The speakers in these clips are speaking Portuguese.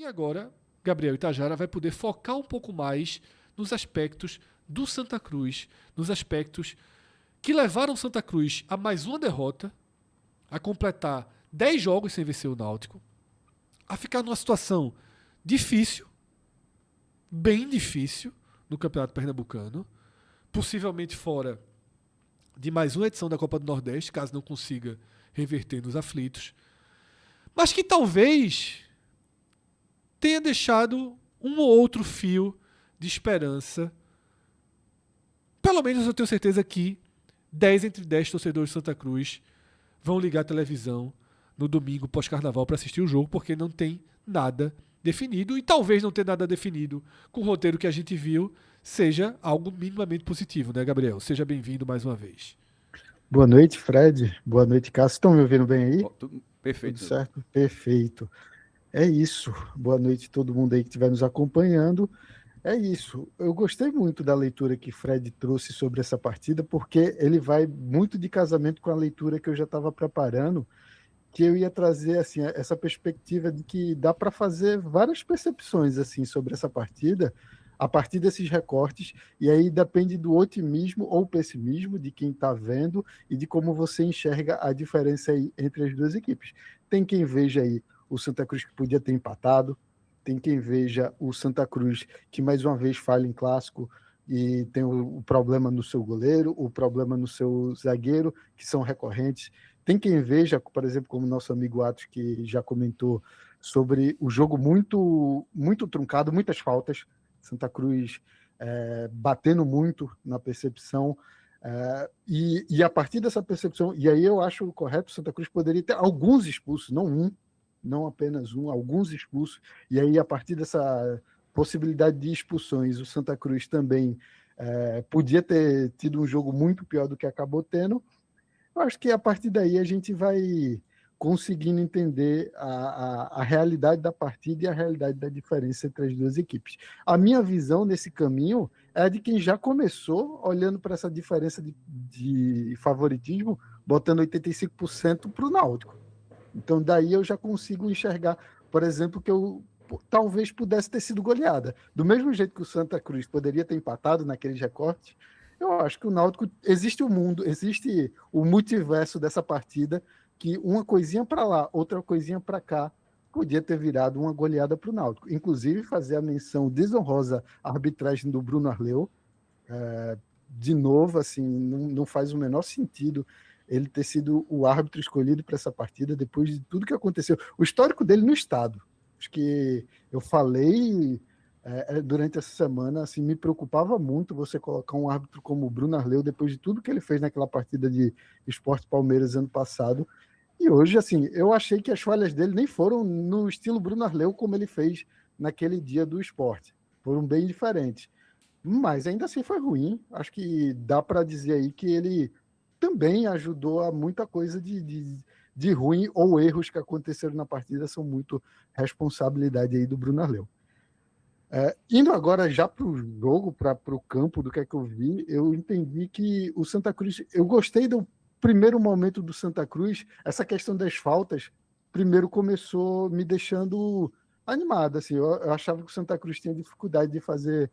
E agora, Gabriel Itajara vai poder focar um pouco mais nos aspectos do Santa Cruz, nos aspectos que levaram Santa Cruz a mais uma derrota, a completar 10 jogos sem vencer o Náutico, a ficar numa situação difícil, bem difícil, no Campeonato Pernambucano, possivelmente fora de mais uma edição da Copa do Nordeste, caso não consiga reverter nos aflitos, mas que talvez tenha deixado um ou outro fio de esperança. Pelo menos eu tenho certeza que 10 entre 10 torcedores de Santa Cruz vão ligar a televisão no domingo pós-carnaval para assistir o jogo, porque não tem nada definido, e talvez não ter nada definido com o roteiro que a gente viu seja algo minimamente positivo, né, Gabriel? Seja bem-vindo mais uma vez. Boa noite, Fred. Boa noite, Cássio. Estão me ouvindo bem aí? Perfeito. Tudo certo? Perfeito. É isso. Boa noite a todo mundo aí que estiver nos acompanhando. É isso. Eu gostei muito da leitura que Fred trouxe sobre essa partida, porque ele vai muito de casamento com a leitura que eu já estava preparando, que eu ia trazer assim essa perspectiva de que dá para fazer várias percepções assim sobre essa partida a partir desses recortes, e aí depende do otimismo ou pessimismo de quem está vendo e de como você enxerga a diferença aí entre as duas equipes. Tem quem veja aí o Santa Cruz que podia ter empatado, tem quem veja o Santa Cruz que mais uma vez falha em clássico e tem o problema no seu goleiro, o problema no seu zagueiro, que são recorrentes. Tem quem veja, por exemplo, como nosso amigo Atos, que já comentou sobre o jogo muito, muito truncado, muitas faltas, Santa Cruz batendo muito na percepção, e a partir dessa percepção, e aí eu acho correto, Santa Cruz poderia ter alguns expulsos, não um, não apenas um, alguns expulsos, e aí a partir dessa possibilidade de expulsões, o Santa Cruz também podia ter tido um jogo muito pior do que acabou tendo. Eu acho que a partir daí a gente vai conseguindo entender a realidade da partida e a realidade da diferença entre as duas equipes. A minha visão nesse caminho é a de quem já começou olhando para essa diferença de favoritismo, botando 85% para o Náutico. Então daí eu já consigo enxergar, por exemplo, que eu talvez pudesse ter sido goleada. Do mesmo jeito que o Santa Cruz poderia ter empatado naqueles recortes, eu acho que o Náutico, existe o mundo, existe o multiverso dessa partida, que uma coisinha para lá, outra coisinha para cá, podia ter virado uma goleada para o Náutico. Inclusive, fazer a menção desonrosa à arbitragem do Bruno Arleu. De novo, assim, não faz o menor sentido ele ter sido o árbitro escolhido para essa partida, depois de tudo que aconteceu. O histórico dele no estado. Acho que eu falei durante essa semana, assim, me preocupava muito você colocar um árbitro como o Bruno Arleu depois de tudo que ele fez naquela partida de Sport Palmeiras ano passado. E hoje, assim, eu achei que as falhas dele nem foram no estilo Bruno Arleu como ele fez naquele dia do esporte. Foram bem diferentes. Mas ainda assim foi ruim. Acho que dá para dizer aí que ele também ajudou a muita coisa de ruim ou erros que aconteceram na partida são muito responsabilidade aí do Bruno Arleu. Indo agora já para o jogo, para o campo, do que é que eu vi, eu entendi que o Santa Cruz... Eu gostei do primeiro momento do Santa Cruz, essa questão das faltas, primeiro começou me deixando animado. Assim, eu achava que o Santa Cruz tinha dificuldade de fazer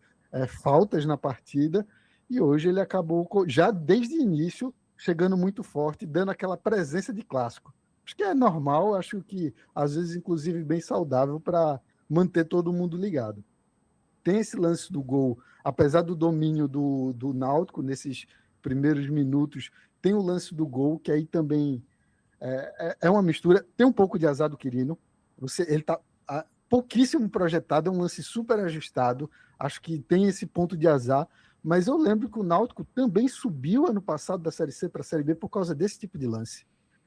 faltas na partida, e hoje ele acabou, já desde o início, chegando muito forte, dando aquela presença de clássico. Acho que é normal, acho que às vezes inclusive bem saudável para manter todo mundo ligado. Tem esse lance do gol, apesar do domínio do Náutico nesses primeiros minutos, tem o lance do gol, que aí também é uma mistura. Tem um pouco de azar do Quirino, ele está pouquíssimo projetado, é um lance super ajustado, acho que tem esse ponto de azar, mas eu lembro que o Náutico também subiu ano passado da Série C para a Série B por causa desse tipo de lance.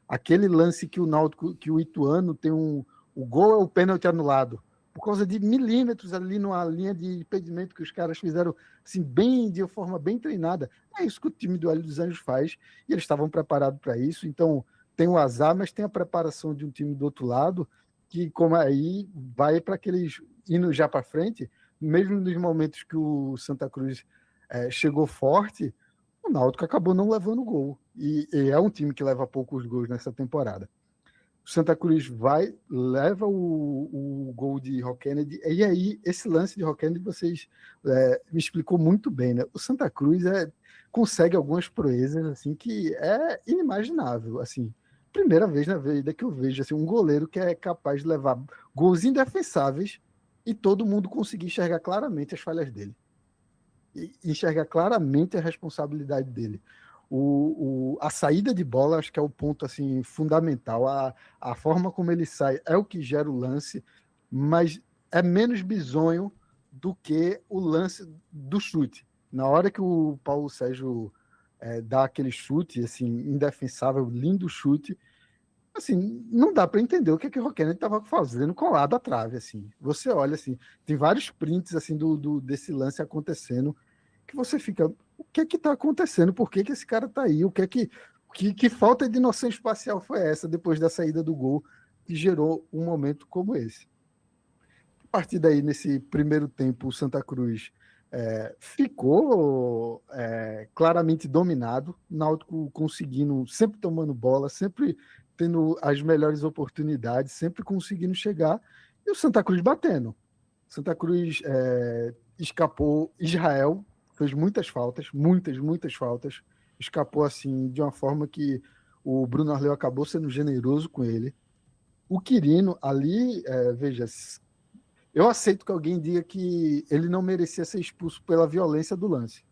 Aquele lance que o Náutico, que o Ituano tem o gol é o pênalti anulado, por causa de milímetros ali numa linha de impedimento que os caras fizeram assim, de uma forma bem treinada. É isso que o time do Hélio dos Anjos faz, e eles estavam preparados para isso. Então, tem o azar, mas tem a preparação de um time do outro lado, que como aí vai para aqueles indo já para frente, mesmo nos momentos que o Santa Cruz chegou forte, o Náutico acabou não levando gol. E é um time que leva poucos gols nessa temporada. Santa Cruz leva o gol de Rockennedy, e aí esse lance de Rockennedy vocês me explicou muito bem, né? O Santa Cruz consegue algumas proezas assim que é inimaginável, assim. Primeira vez na vida que eu vejo assim, um goleiro que é capaz de levar gols indefensáveis e todo mundo conseguir enxergar claramente as falhas dele. E enxergar claramente a responsabilidade dele. A saída de bola acho que é o ponto assim fundamental. A forma como ele sai é o que gera o lance, mas é menos bizonho do que o lance do chute. Na hora que o Paulo Sérgio dá aquele chute assim indefensável, lindo chute, assim, não dá para entender o que o Rockennedy estava fazendo colado à trave, assim. Você olha assim, tem vários prints assim desse lance acontecendo que você fica, o que está acontecendo? Por que esse cara está aí? Que falta de noção espacial foi essa depois da saída do gol que gerou um momento como esse? A partir daí, nesse primeiro tempo, o Santa Cruz ficou claramente dominado, o Náutico conseguindo, sempre tomando bola, sempre tendo as melhores oportunidades, sempre conseguindo chegar, e o Santa Cruz batendo. Santa Cruz escapou. Israel fez muitas faltas, muitas faltas. Escapou assim de uma forma que o Bruno Arleu acabou sendo generoso com ele. O Quirino ali, veja, eu aceito que alguém diga que ele não merecia ser expulso pela violência do lance.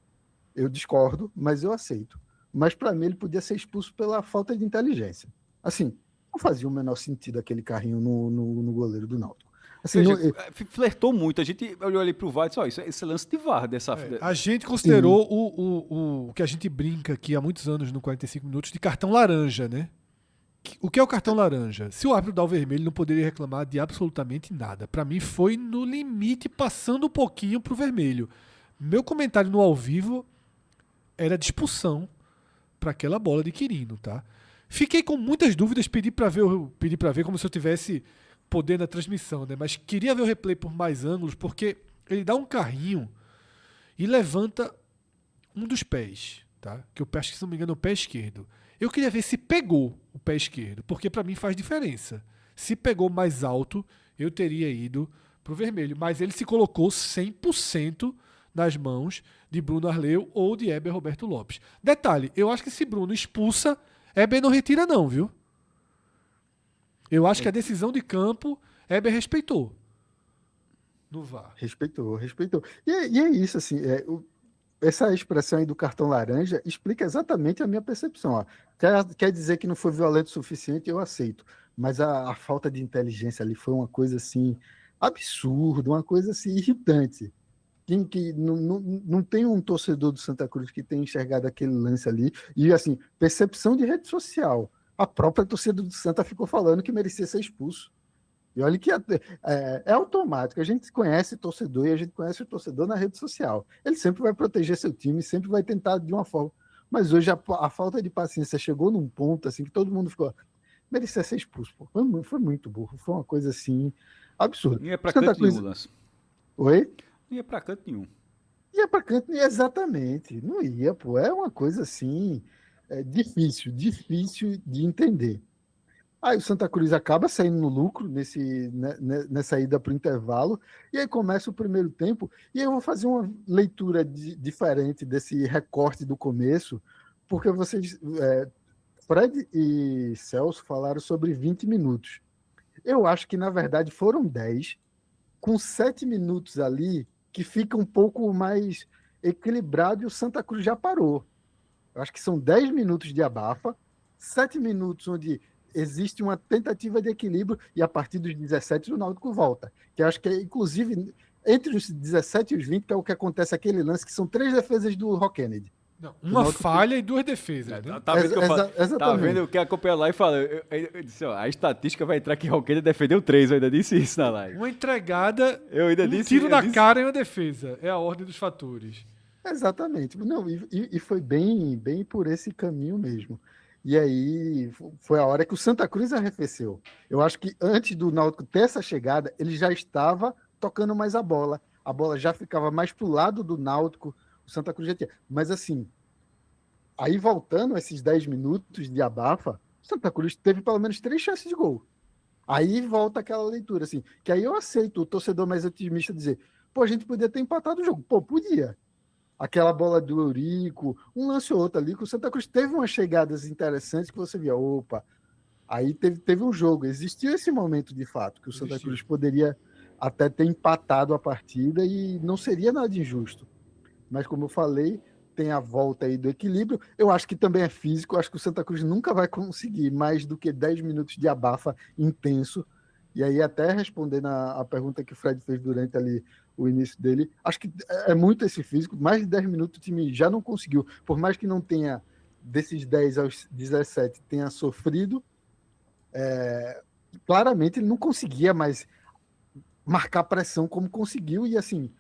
Eu discordo, mas eu aceito. Mas para mim ele podia ser expulso pela falta de inteligência. Assim, não fazia o menor sentido aquele carrinho no goleiro do Náutico. Assim, Veja, flertou muito. A gente olhou ali pro VAR e disse, isso é esse lance de VAR dessa... A gente considerou o que a gente brinca aqui há muitos anos no 45 minutos de cartão laranja, né? O que é o cartão laranja? Se o árbitro dá o vermelho, não poderia reclamar de absolutamente nada. Para mim foi no limite, passando um pouquinho pro vermelho. Meu comentário no ao vivo era de expulsão para aquela bola de Quirino, tá? Fiquei com muitas dúvidas, pedi para ver como se eu tivesse poder na transmissão, né? Mas queria ver o replay por mais ângulos, porque ele dá um carrinho e levanta um dos pés, tá? Que eu acho que, se não me engano, é o pé esquerdo. Eu queria ver se pegou o pé esquerdo, porque para mim faz diferença. Se pegou mais alto, eu teria ido pro vermelho, mas ele se colocou 100% nas mãos de Bruno Arleu ou de Heber Roberto Lopes. Detalhe, eu acho que se Bruno expulsa, Heber não retira não, viu? Eu acho que a decisão de campo, Heber respeitou no VAR. Respeitou. E é isso, assim, essa expressão aí do cartão laranja explica exatamente a minha percepção. Ó. Quer dizer que não foi violento o suficiente, eu aceito. Mas a falta de inteligência ali foi uma coisa, assim, absurda, uma coisa, assim, irritante. Não tem um torcedor do Santa Cruz que tenha enxergado aquele lance ali. E, assim, percepção de rede social. A própria torcida do Santa ficou falando que merecia ser expulso. E olha que é automático. A gente conhece o torcedor e a gente conhece o torcedor na rede social. Ele sempre vai proteger seu time, sempre vai tentar de uma forma. Mas hoje a falta de paciência chegou num ponto assim que todo mundo ficou. Merecia ser expulso. Pô. Foi muito burro. Foi uma coisa assim absurda. Não ia pra canto nenhum, Lance. Oi? Não ia pra canto nenhum. Ia pra canto, exatamente. Não ia, pô. É uma coisa assim difícil de entender. Aí o Santa Cruz acaba saindo no lucro nessa ida para o intervalo, e aí começa o primeiro tempo, e aí eu vou fazer uma leitura diferente desse recorte do começo, porque vocês, Fred e Celso falaram sobre 20 minutos. Eu acho que, na verdade, foram 10, com 7 minutos ali, que fica um pouco mais equilibrado, e o Santa Cruz já parou. Eu acho que são 10 minutos de abafa, 7 minutos onde existe uma tentativa de equilíbrio e a partir dos 17 o Náutico volta. Que eu acho que é, inclusive, entre os 17 e os 20, que é o que acontece aquele lance, que são 3 defesas do Rockennedy. Não, uma falha e 2 defesas. Né? Tá vendo que eu falo? Tá vendo que acompanha lá e fala. Eu disse, ó, a estatística vai entrar que Rockennedy defendeu 3, eu ainda disse isso na live. Uma entregada, disse, tiro na cara e uma defesa. É a ordem dos fatores. Exatamente. Não, e foi bem por esse caminho mesmo. E aí foi a hora que o Santa Cruz arrefeceu. Eu acho que antes do Náutico ter essa chegada, ele já estava tocando mais a bola. A bola já ficava mais pro lado do Náutico. O Santa Cruz já tinha. Mas assim, aí voltando esses 10 minutos de abafa, Santa Cruz teve pelo menos 3 chances de gol. Aí volta aquela leitura, assim, que aí eu aceito o torcedor mais otimista dizer, pô, a gente podia ter empatado o jogo. Pô, podia. Aquela bola do Eurico, um lance ou outro ali, que o Santa Cruz teve umas chegadas interessantes que você via, opa, aí teve um jogo, existiu esse momento de fato, que o Santa Cruz poderia até ter empatado a partida e não seria nada injusto. Mas como eu falei, tem a volta aí do equilíbrio. Eu acho que também é físico, eu acho que o Santa Cruz nunca vai conseguir mais do que 10 minutos de abafa intenso. E aí, até respondendo a pergunta que o Fred fez durante ali o início dele, acho que é muito esse físico. Mais de 10 minutos o time já não conseguiu. Por mais que não tenha, desses 10 aos 17, tenha sofrido, claramente ele não conseguia mais marcar pressão como conseguiu. E assim,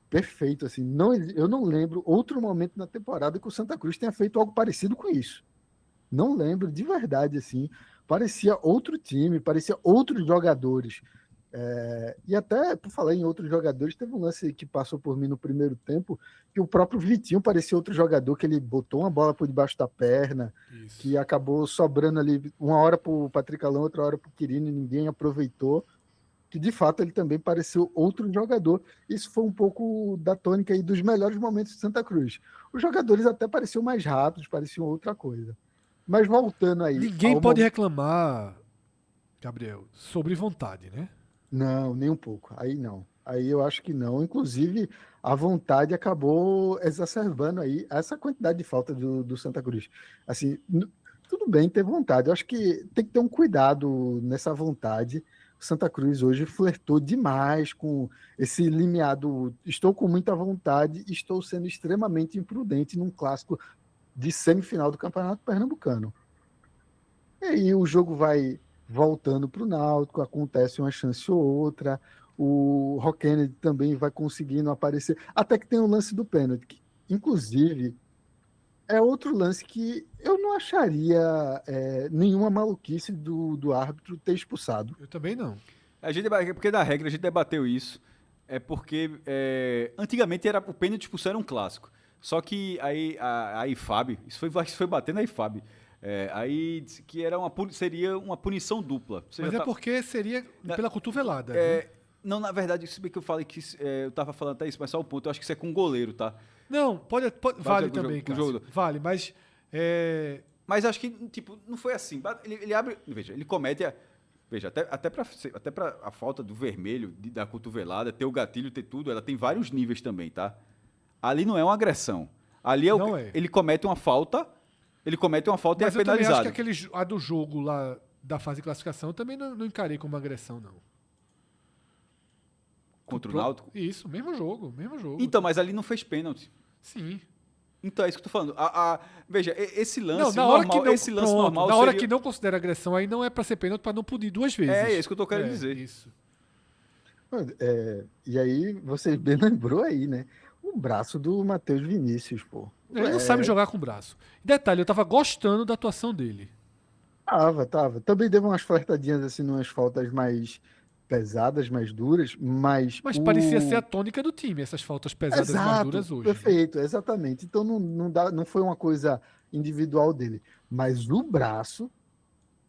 perfeito, assim, eu não lembro outro momento na temporada que o Santa Cruz tenha feito algo parecido com isso. Não lembro, de verdade, assim, parecia outro time, parecia outros jogadores. E até, por falar em outros jogadores, teve um lance que passou por mim no primeiro tempo, que o próprio Vitinho parecia outro jogador, que ele botou uma bola por debaixo da perna, isso, que acabou sobrando ali, uma hora para o Patrick Alão, outra hora para o Quirino, e ninguém aproveitou. Que de fato ele também pareceu outro jogador. Isso foi um pouco da tônica aí dos melhores momentos de Santa Cruz. Os jogadores até pareciam mais rápidos, pareciam outra coisa. Mas voltando aí... Ninguém pode reclamar, Gabriel, sobre vontade, né? Não, nem um pouco. Aí não. Aí eu acho que não. Inclusive, a vontade acabou exacerbando aí essa quantidade de falta do Santa Cruz. Assim, tudo bem ter vontade. Eu acho que tem que ter um cuidado nessa vontade. Santa Cruz hoje flertou demais com esse limiar do estou com muita vontade, estou sendo extremamente imprudente num clássico de semifinal do Campeonato Pernambucano. E aí o jogo vai voltando para o Náutico, acontece uma chance ou outra, o Rock Kennedy também vai conseguindo aparecer, até que tem o lance do pênalti, que, inclusive, é outro lance que eu não acharia nenhuma maluquice do árbitro ter expulsado. Eu também não. Porque na regra a gente debateu isso. É porque antigamente o pênalti expulsão era um clássico. Só que aí a IFAB, isso foi batendo a IFAB. Aí disse que seria uma punição dupla. Mas porque seria pela cotovelada. Né? Não, na verdade, se bem que eu falei que eu tava falando até isso, mas só um ponto, eu acho que isso é com goleiro, tá? Não, vale também, Cássio. Vale, mas... Mas acho que, tipo, não foi assim. Ele abre... Veja, ele comete... Veja, até pra a falta do vermelho, da cotovelada, ter o gatilho, ter tudo, ela tem vários níveis também, tá? Ali não é uma agressão. Ali ele comete uma falta... Ele comete uma falta e é penalizado. Mas eu também acho que a do jogo lá, da fase de classificação, eu também não encarei como agressão, não. Contra o Náutico? Isso, mesmo jogo. Então, mas ali não fez pênalti. Sim. Então, é isso que eu tô falando. Veja, esse lance normal... Na hora que não considera agressão, aí não é para ser pênalti, para não punir duas vezes. É isso que eu tô querendo dizer. Isso. E aí, você bem lembrou aí, né? O braço do Matheus Vinícius, pô. Ele não sabe jogar com o braço. Detalhe, eu tava gostando da atuação dele. Tava. Também deu umas flertadinhas, assim, umas faltas mais pesadas, mais duras, mas parecia ser a tônica do time, essas faltas pesadas mais duras hoje. Perfeito, né? Exatamente. Então não foi uma coisa individual dele. Mas o braço,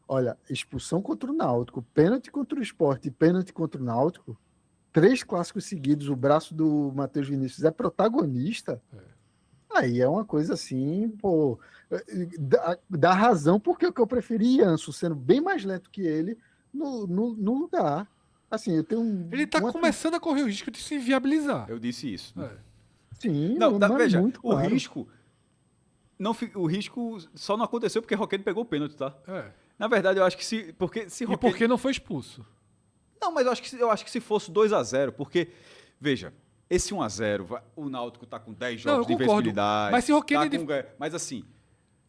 olha, expulsão contra o Náutico, pênalti contra o Sport e pênalti contra o Náutico, 3 clássicos seguidos, o braço do Matheus Vinícius é protagonista. Aí é uma coisa assim, pô, dá razão, porque o que eu preferi Anso sendo bem mais lento que ele no lugar. Assim, eu tenho ele tá começando a correr o risco de se inviabilizar. Eu disse isso. Né? Sim, veja, muito o claro. o risco só não aconteceu porque Roquete pegou o pênalti, tá? É. Na verdade, eu acho que se E por que não foi expulso? Não, mas eu acho que se fosse 2-0, porque, veja, esse 1-0, o Náutico tá com 10 jogos de invencibilidade. Mas se Roquete... Mas assim...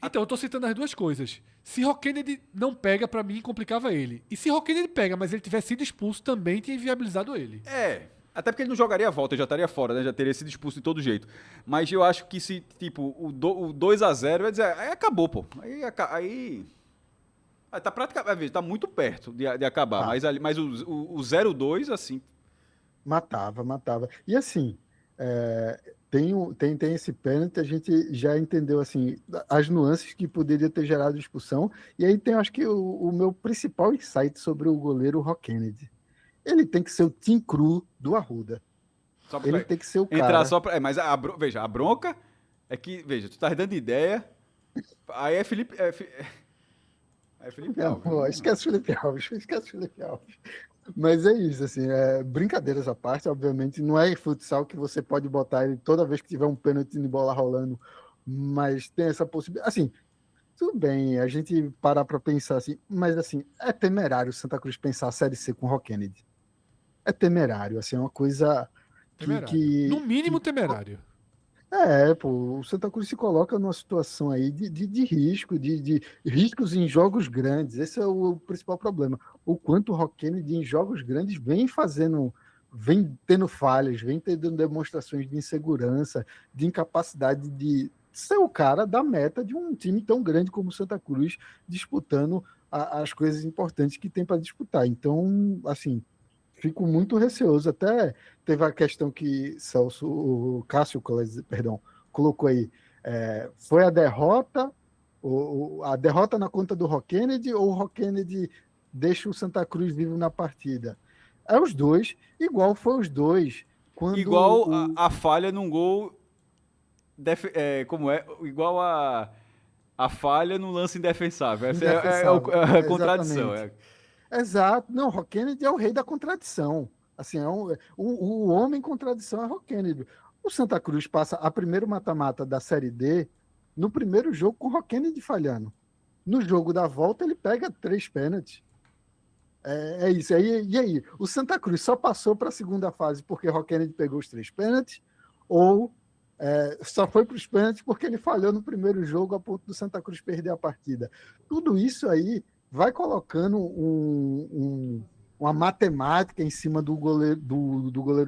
Então, eu tô citando as duas coisas. Se Rock Kennedy não pega, pra mim, complicava ele. E se Rock Kennedy pega, mas ele tivesse sido expulso, também tinha inviabilizado ele. Até porque ele não jogaria a volta, já estaria fora, né? Já teria sido expulso de todo jeito. Mas eu acho que se, tipo, o 2-0, vai dizer, aí acabou, pô. Aí tá praticamente, tá muito perto de acabar. Mas o 0-2, assim... Matava. E assim, Tem esse pênalti, a gente já entendeu assim as nuances que poderia ter gerado expulsão. E aí tem, acho que, o meu principal insight sobre o goleiro Rock Kennedy. Ele tem que ser o Tim Cru do Arruda. Só Ele pra tem que ser o entrar cara. só pra. Mas veja, a bronca é que, veja, tu tá dando ideia. Aí é Felipe. É Felipe Não, Alves. pô, esquece o Felipe Alves, esquece o Felipe Alves. Mas é isso, assim, brincadeiras à parte, obviamente, não é futsal que você pode botar ele toda vez que tiver um pênalti de bola rolando, mas tem essa possibilidade. Assim, tudo bem, a gente parar para pensar assim, mas assim, é temerário o Santa Cruz pensar a Série C com o Rock Kennedy. É temerário, assim, é uma coisa que, Temerário. No que, mínimo que temerário. pô, o Santa Cruz se coloca numa situação aí de risco, de riscos em jogos grandes. Esse é o principal problema. O quanto o Rock Kennedy em jogos grandes vem tendo falhas, vem tendo demonstrações de insegurança, de incapacidade de ser o cara da meta de um time tão grande como o Santa Cruz, disputando as coisas importantes que tem para disputar. Então, assim, fico muito receoso. Até teve a questão que o Cássio, perdão, colocou aí. Foi a derrota, a derrota na conta do Rock Kennedy ou o Rock Kennedy deixa o Santa Cruz vivo na partida? É os dois, igual foi os dois quando Igual a falha num gol. Como é? Igual a falha num lance indefensável. Essa indefensável. é a contradição. Exatamente. Exato. Não, Rock Kennedy é o rei da contradição. Assim, o homem contradição é Rock Kennedy. O Santa Cruz passa a primeiro mata-mata da Série D no primeiro jogo com o Rock Kennedy falhando. No jogo da volta, ele pega 3 pênaltis. É isso. E aí? O Santa Cruz só passou para a segunda fase porque Rock Kennedy pegou os 3 pênaltis? Ou só foi para os pênaltis porque ele falhou no primeiro jogo a ponto do Santa Cruz perder a partida? Tudo isso aí vai colocando uma matemática em cima do goleiro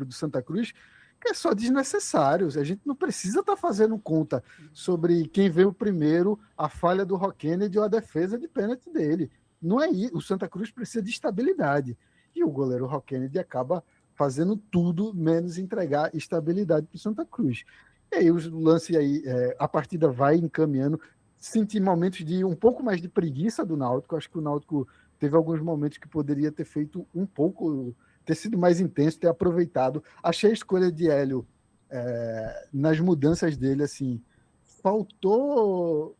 do Santa Cruz que é só desnecessário. A gente não precisa estar fazendo conta sobre quem veio primeiro, a falha do Rock Kennedy ou a defesa de pênalti dele. Não é isso. O Santa Cruz precisa de estabilidade. E o goleiro Rock Kennedy acaba fazendo tudo menos entregar estabilidade para o Santa Cruz. E aí o lance aí, a partida vai encaminhando. Senti momentos de um pouco mais de preguiça do Náutico. Acho que o Náutico teve alguns momentos que poderia ter feito um pouco, ter sido mais intenso, ter aproveitado. Achei a escolha de Hélio nas mudanças dele, assim, faltou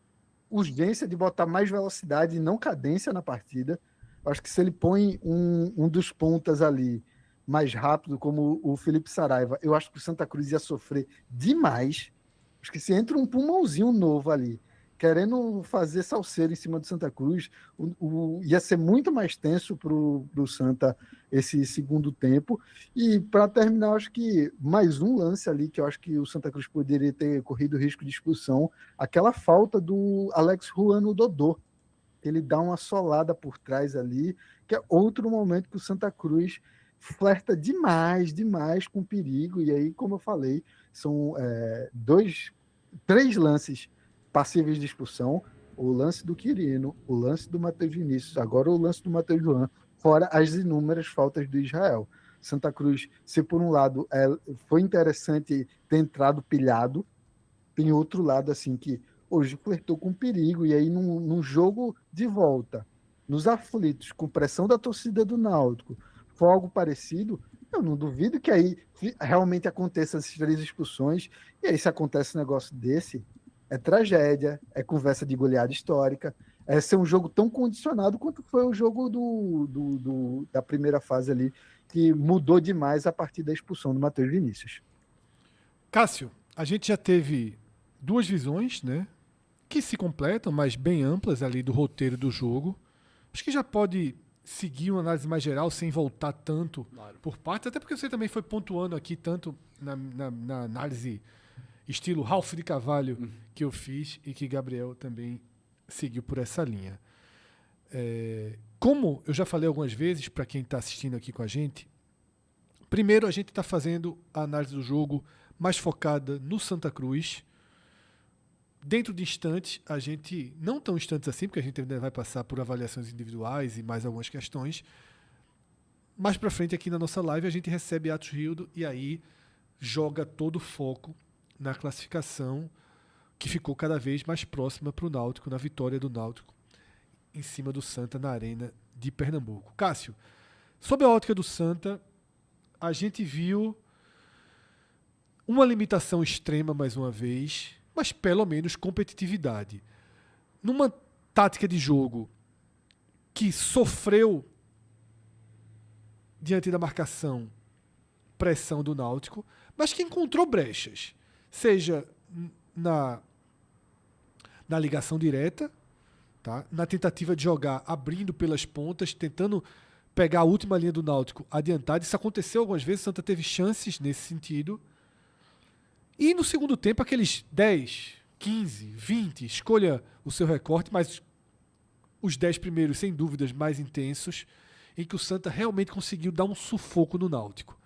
urgência de botar mais velocidade e não cadência na partida. Acho que se ele põe um dos pontas ali mais rápido, como o Felipe Saraiva, eu acho que o Santa Cruz ia sofrer demais. Acho que se entra um pulmãozinho novo ali, querendo fazer salseiro em cima do Santa Cruz, ia ser muito mais tenso para o Santa esse segundo tempo. E para terminar, acho que mais um lance ali que eu acho que o Santa Cruz poderia ter corrido risco de expulsão, aquela falta do Alex Juan no Dodô. Ele dá uma solada por trás ali, que é outro momento que o Santa Cruz flerta demais, demais com perigo. E aí, como eu falei, são 3 lances passíveis de expulsão: o lance do Quirino, o lance do Matheus Vinícius, agora o lance do Matheus Juan, fora as inúmeras faltas do Israel. Santa Cruz, se por um lado foi interessante ter entrado pilhado, tem outro lado assim que hoje flertou com perigo, e aí num jogo de volta, nos aflitos, com pressão da torcida do Náutico, for algo parecido, eu não duvido que aí realmente aconteça essas 3 expulsões, e aí se acontece um negócio desse, é tragédia, é conversa de goleada histórica, é ser um jogo tão condicionado quanto foi o jogo da primeira fase ali, que mudou demais a partir da expulsão do Matheus Vinícius. Cássio, a gente já teve 2 visões, né? Que se completam, mas bem amplas ali do roteiro do jogo. Acho que já pode seguir uma análise mais geral sem voltar tanto por partes, até porque você também foi pontuando aqui tanto na análise estilo Ralf de Carvalho que eu fiz e que Gabriel também seguiu por essa linha. Como eu já falei algumas vezes para quem está assistindo aqui com a gente, primeiro a gente está fazendo a análise do jogo mais focada no Santa Cruz. Dentro de instantes, a gente, não tão instantes assim, porque a gente ainda vai passar por avaliações individuais e mais algumas questões. Mais para frente aqui na nossa live a gente recebe Atos Rildo e aí joga todo o foco na classificação, que ficou cada vez mais próxima para o Náutico, na vitória do Náutico em cima do Santa na Arena de Pernambuco. Cássio, sob a ótica do Santa, a gente viu uma limitação extrema mais uma vez, mas pelo menos competitividade. Numa tática de jogo que sofreu diante da marcação, pressão do Náutico, mas que encontrou brechas, seja na ligação direta, tá? Na tentativa de jogar abrindo pelas pontas, tentando pegar a última linha do Náutico adiantada. Isso aconteceu algumas vezes, o Santa teve chances nesse sentido. E no segundo tempo, aqueles 10, 15, 20, escolha o seu recorte, mas os 10 primeiros, sem dúvidas, mais intensos, em que o Santa realmente conseguiu dar um sufoco no Náutico.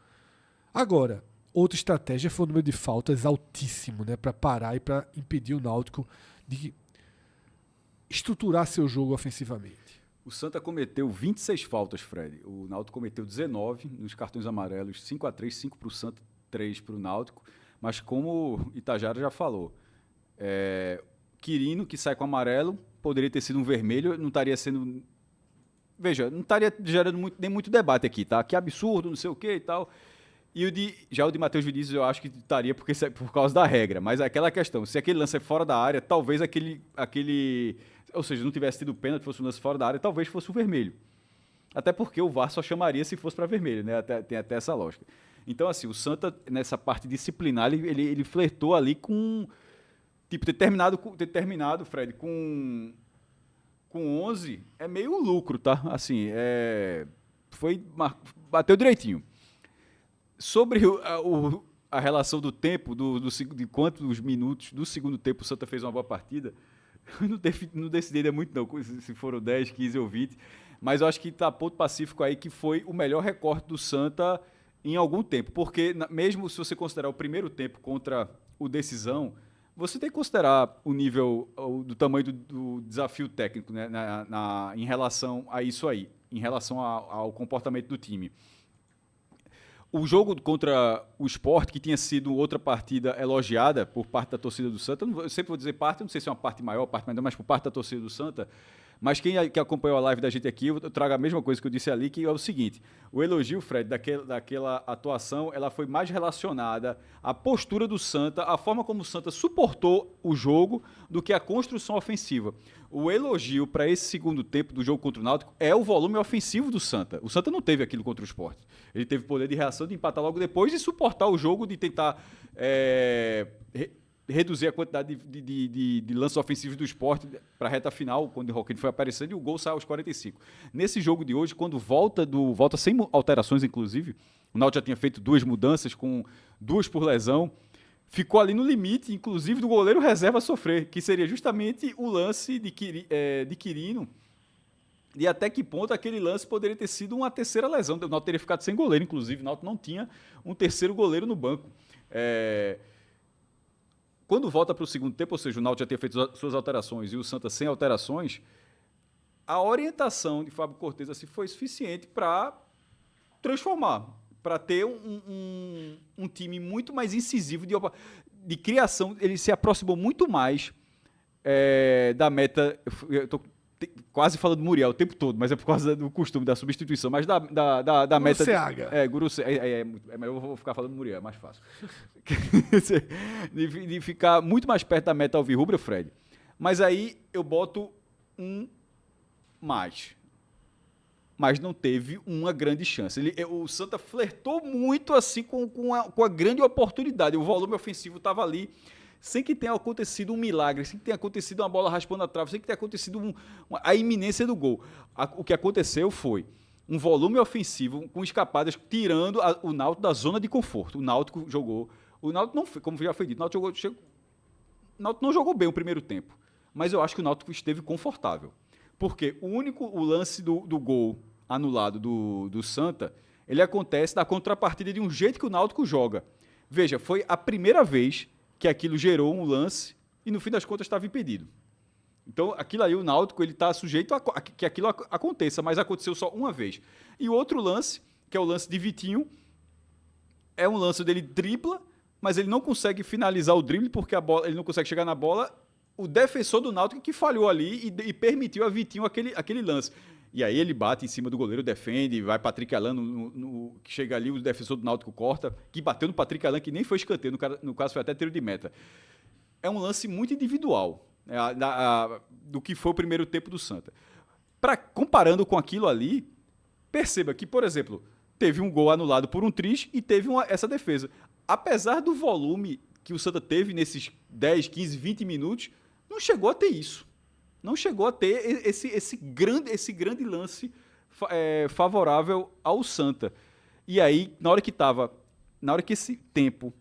Agora, outra estratégia foi o número de faltas altíssimo, né, para parar e para impedir o Náutico de estruturar seu jogo ofensivamente. O Santa cometeu 26 faltas, Fred. O Náutico cometeu 19 nos cartões amarelos, 5-3, 5 para o Santa, 3 para o Náutico. Mas como o Itajara já falou, Quirino, que sai com amarelo, poderia ter sido um vermelho, não estaria sendo... Veja, não estaria gerando nem muito debate aqui, tá? Que absurdo, não sei o que e tal. E já o de Matheus Vinícius eu acho que estaria por causa da regra. Mas aquela questão, se aquele lance é fora da área, talvez aquele... Ou seja, não tivesse tido pênalti, fosse um lance fora da área, talvez fosse o vermelho. Até porque o VAR só chamaria se fosse para vermelho, né? Tem até essa lógica. Então, assim, o Santa, nessa parte disciplinar, ele flertou ali com... Tipo, ter terminado, Fred, com 11 é meio lucro, tá? Assim, bateu direitinho. Sobre a relação do tempo, de quantos minutos do segundo tempo o Santa fez uma boa partida, eu não decidi ainda muito não, se foram 10, 15 ou 20, mas eu acho que está ponto pacífico aí que foi o melhor recorte do Santa em algum tempo, porque mesmo se você considerar o primeiro tempo contra o Decisão, você tem que considerar o nível do tamanho do desafio técnico, né, em relação a isso aí, em relação ao comportamento do time. O jogo contra o Sport, que tinha sido outra partida elogiada por parte da torcida do Santa, eu sempre vou dizer parte, não sei se é uma parte maior, parte menor, mas por parte da torcida do Santa, mas quem acompanhou a live da gente aqui, eu trago a mesma coisa que eu disse ali, que é o seguinte, o elogio, Fred, daquela atuação, ela foi mais relacionada à postura do Santa, à forma como o Santa suportou o jogo, do que a construção ofensiva. O elogio para esse segundo tempo do jogo contra o Náutico é o volume ofensivo do Santa. O Santa não teve aquilo contra o Sport. Ele teve poder de reação de empatar logo depois e suportar o jogo, de tentar reduzir a quantidade de lances ofensivos do Sport para a reta final, quando o Roquinho foi aparecendo, e o gol saiu aos 45. Nesse jogo de hoje, quando volta sem alterações, inclusive, o Náutico já tinha feito 2 mudanças, com 2 por lesão, ficou ali no limite, inclusive, do goleiro reserva sofrer, que seria justamente o lance de Quirino, e até que ponto aquele lance poderia ter sido uma terceira lesão. O Náutico teria ficado sem goleiro, inclusive, o Náutico não tinha um terceiro goleiro no banco. Quando volta para o segundo tempo, ou seja, o Náutico já tinha feito suas alterações e o Santa sem alterações, a orientação de Fábio Cortez assim, foi suficiente para transformar, para ter um time muito mais incisivo de criação. Ele se aproximou muito mais da meta. Eu estou quase falando Muriel o tempo todo, mas é por causa do costume da substituição, mas da meta... Seaga. Guru Seaga. É melhor eu vou ficar falando Muriel, é mais fácil. de ficar muito mais perto da meta alvirrubra, Fred. Mas aí eu boto um mais. Mas não teve uma grande chance. O Santa flertou muito assim com a grande oportunidade. O volume ofensivo estava ali, sem que tenha acontecido um milagre, sem que tenha acontecido uma bola raspando a trave, sem que tenha acontecido a iminência do gol. O que aconteceu foi um volume ofensivo com escapadas, tirando o Náutico da zona de conforto. O Náutico jogou... O Náutico não foi, como já foi dito, o Náutico não jogou bem o primeiro tempo, mas eu acho que o Náutico esteve confortável. Porque o lance do gol anulado do Santa, ele acontece da contrapartida de um jeito que o Náutico joga. Veja, foi a primeira vez que aquilo gerou um lance e, no fim das contas, estava impedido. Então, aquilo aí, o Náutico, ele está sujeito a que aquilo aconteça, mas aconteceu só uma vez. E o outro lance, que é o lance de Vitinho, é um lance dele dribla, mas ele não consegue finalizar o drible porque ele não consegue chegar na bola. O defensor do Náutico que falhou ali e permitiu a Vitinho aquele lance. E aí ele bate em cima do goleiro, defende, vai Patrick Alain, que chega ali, o defensor do Náutico corta, que bateu no Patrick Alain, que nem foi escanteio, no caso foi até tiro de meta. É um lance muito individual, né, do que foi o primeiro tempo do Santa. Comparando com aquilo ali, perceba que, por exemplo, teve um gol anulado por um triz e teve essa defesa. Apesar do volume que o Santa teve nesses 10, 15, 20 minutos, não chegou a ter isso. Não chegou a ter esse grande lance favorável ao Santa. E aí, na hora que esse tempo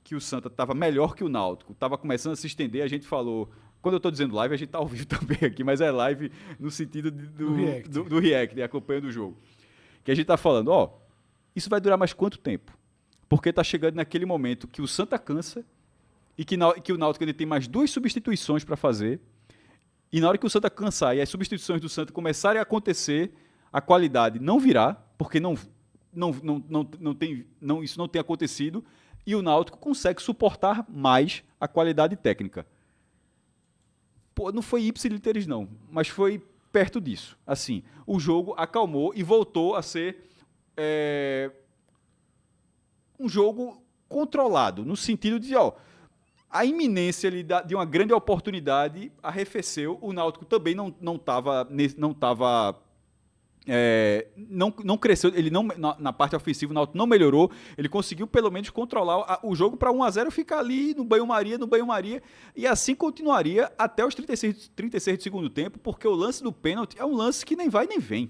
que o Santa estava melhor que o Náutico, estava começando a se estender, a gente falou... Quando eu estou dizendo live, a gente está ao vivo também aqui, mas é live no sentido do react, acompanhando o jogo. Que a gente está falando, isso vai durar mais quanto tempo? Porque está chegando naquele momento que o Santa cansa e que o Náutico ele tem mais 2 substituições para fazer. E na hora que o Santa cansar e as substituições do Santa começarem a acontecer, a qualidade não virá, porque isso não tem acontecido, e o Náutico consegue suportar mais a qualidade técnica. Pô, não foi ipsiliteris não, mas foi perto disso. Assim, o jogo acalmou e voltou a ser um jogo controlado, no sentido de, a iminência de uma grande oportunidade arrefeceu. O Náutico também não cresceu, ele não, na parte ofensiva o Náutico não melhorou, ele conseguiu pelo menos controlar o jogo para 1-0 ficar ali no banho-maria, e assim continuaria até os 36 do segundo tempo, porque o lance do pênalti é um lance que nem vai nem vem.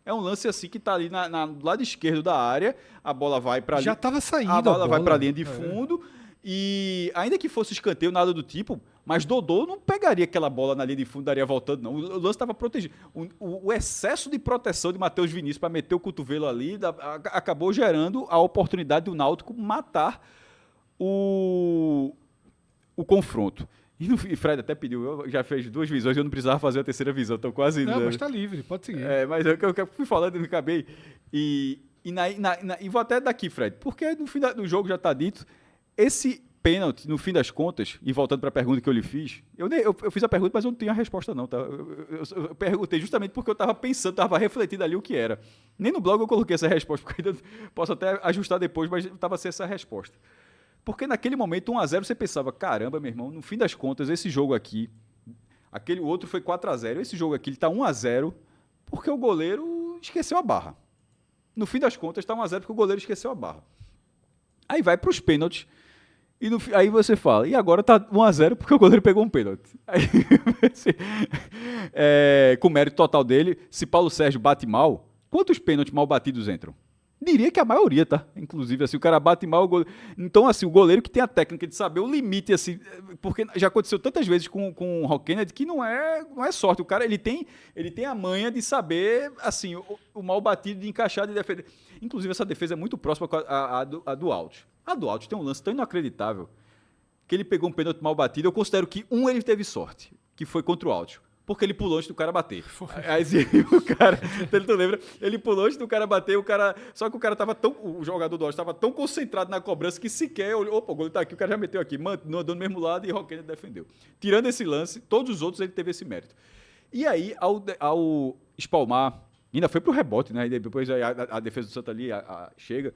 É um lance assim que está ali do lado esquerdo da área, a bola vai para já estava saindo a bola vai para a linha de fundo, e ainda que fosse escanteio, nada do tipo, mas Dodô não pegaria aquela bola na linha de fundo, daria voltando, não. O lance estava protegido. O excesso de proteção de Matheus Vinícius para meter o cotovelo ali acabou gerando a oportunidade do Náutico matar o confronto. E Fred até pediu, já fez 2 visões, eu não precisava fazer a terceira visão, estou quase... Não, mas está livre, pode seguir. Mas eu fui falando e me acabei. E vou até daqui, Fred, porque no fim do jogo já está dito, esse pênalti, no fim das contas, e voltando para a pergunta que eu lhe fiz, eu fiz a pergunta, mas eu não tenho a resposta não, tá? Eu perguntei justamente porque eu estava pensando, estava refletindo ali o que era. Nem no blog eu coloquei essa resposta, porque ainda posso até ajustar depois, mas estava sem essa resposta. Porque naquele momento, 1-0, você pensava, caramba, meu irmão, no fim das contas, esse jogo aqui, aquele outro foi 4-0, esse jogo aqui, ele está 1-0 porque o goleiro esqueceu a barra. No fim das contas, está 1-0 porque o goleiro esqueceu a barra. Aí vai para os pênaltis, e aí você fala, e agora está 1-0 porque o goleiro pegou um pênalti. Aí, com o mérito total dele, se Paulo Sérgio bate mal, quantos pênaltis mal batidos entram? Diria que a maioria, tá? Inclusive, assim, o cara bate mal o goleiro. Então, assim, o goleiro que tem a técnica de saber o limite, assim, porque já aconteceu tantas vezes com o Rock Kennedy que não é sorte. O cara, ele tem a manha de saber, assim, o mal batido, de encaixar, de defender. Inclusive, essa defesa é muito próxima à do Altos. A do Altos tem um lance tão inacreditável que ele pegou um pênalti mal batido. Eu considero que ele teve sorte, que foi contra o Altos. Porque ele pulou antes do cara bater. Aí o cara, tu lembra? Ele pulou antes do cara bater, só que o cara o jogador do Altos estava tão concentrado na cobrança que sequer olhou, opa, o goleiro tá aqui, o cara já meteu aqui, andou no mesmo lado e o Roquete defendeu. Tirando esse lance, todos os outros ele teve esse mérito. E aí, ao espalmar, ainda foi pro rebote, né? E depois a defesa do Santa ali chega.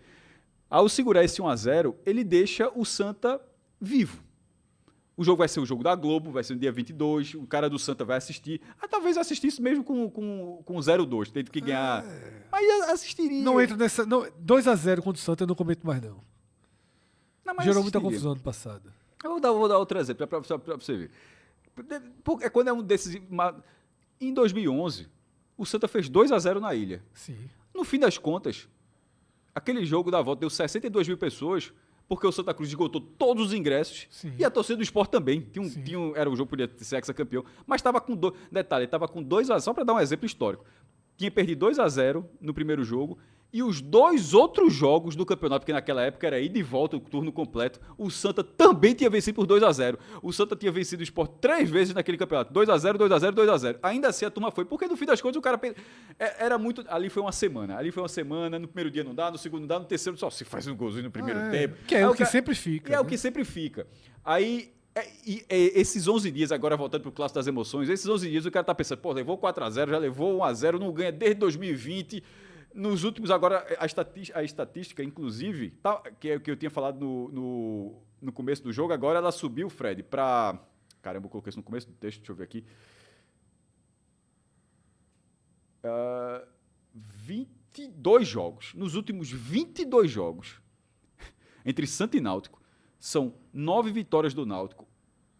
Ao segurar esse 1-0, ele deixa o Santa vivo. O jogo vai ser o jogo da Globo, vai ser no dia 22, o cara do Santa vai assistir. Talvez assistisse mesmo com 0-2, tendo que ganhar. Mas assistiria. Não entra nessa. 2-0 contra o Santa eu não comento mais, não. Gerou muita confusão no passado. Eu vou dar outro exemplo, para você ver. Quando é um desses. Em 2011, o Santa fez 2-0 na Ilha. Sim. No fim das contas, aquele jogo da volta deu 62 mil pessoas. Porque o Santa Cruz esgotou todos os ingressos. Sim. E a torcida do Sport também. Era o jogo, podia ser ex-campeão. Mas estava com detalhe, estava com 2-0, só para dar um exemplo histórico. Tinha perdido 2-0 no primeiro jogo E os 2 outros jogos do campeonato, porque naquela época era ida e volta, o turno completo, o Santa também tinha vencido por 2-0. O Santa tinha vencido o Sport 3 vezes naquele campeonato. 2-0, 2-0, 2-0. Ainda assim a turma foi, porque no fim das contas o cara... Era muito... Ali foi uma semana. No primeiro dia não dá, no segundo não dá, no terceiro só se faz um golzinho no primeiro tempo. Que é o que sempre fica. É o que sempre fica. Aí... esses 11 dias, agora voltando pro clássico das emoções, esses 11 dias o cara tá pensando, pô, levou 4-0, já levou 1-0, não ganha desde 2020... Nos últimos, agora, a estatística, inclusive, que é o que eu tinha falado no começo do jogo, agora ela subiu, Fred, para... Caramba, eu coloquei isso no começo do texto, deixa eu ver aqui. 22 jogos. Nos últimos 22 jogos, entre Santa e Náutico, são 9 vitórias do Náutico,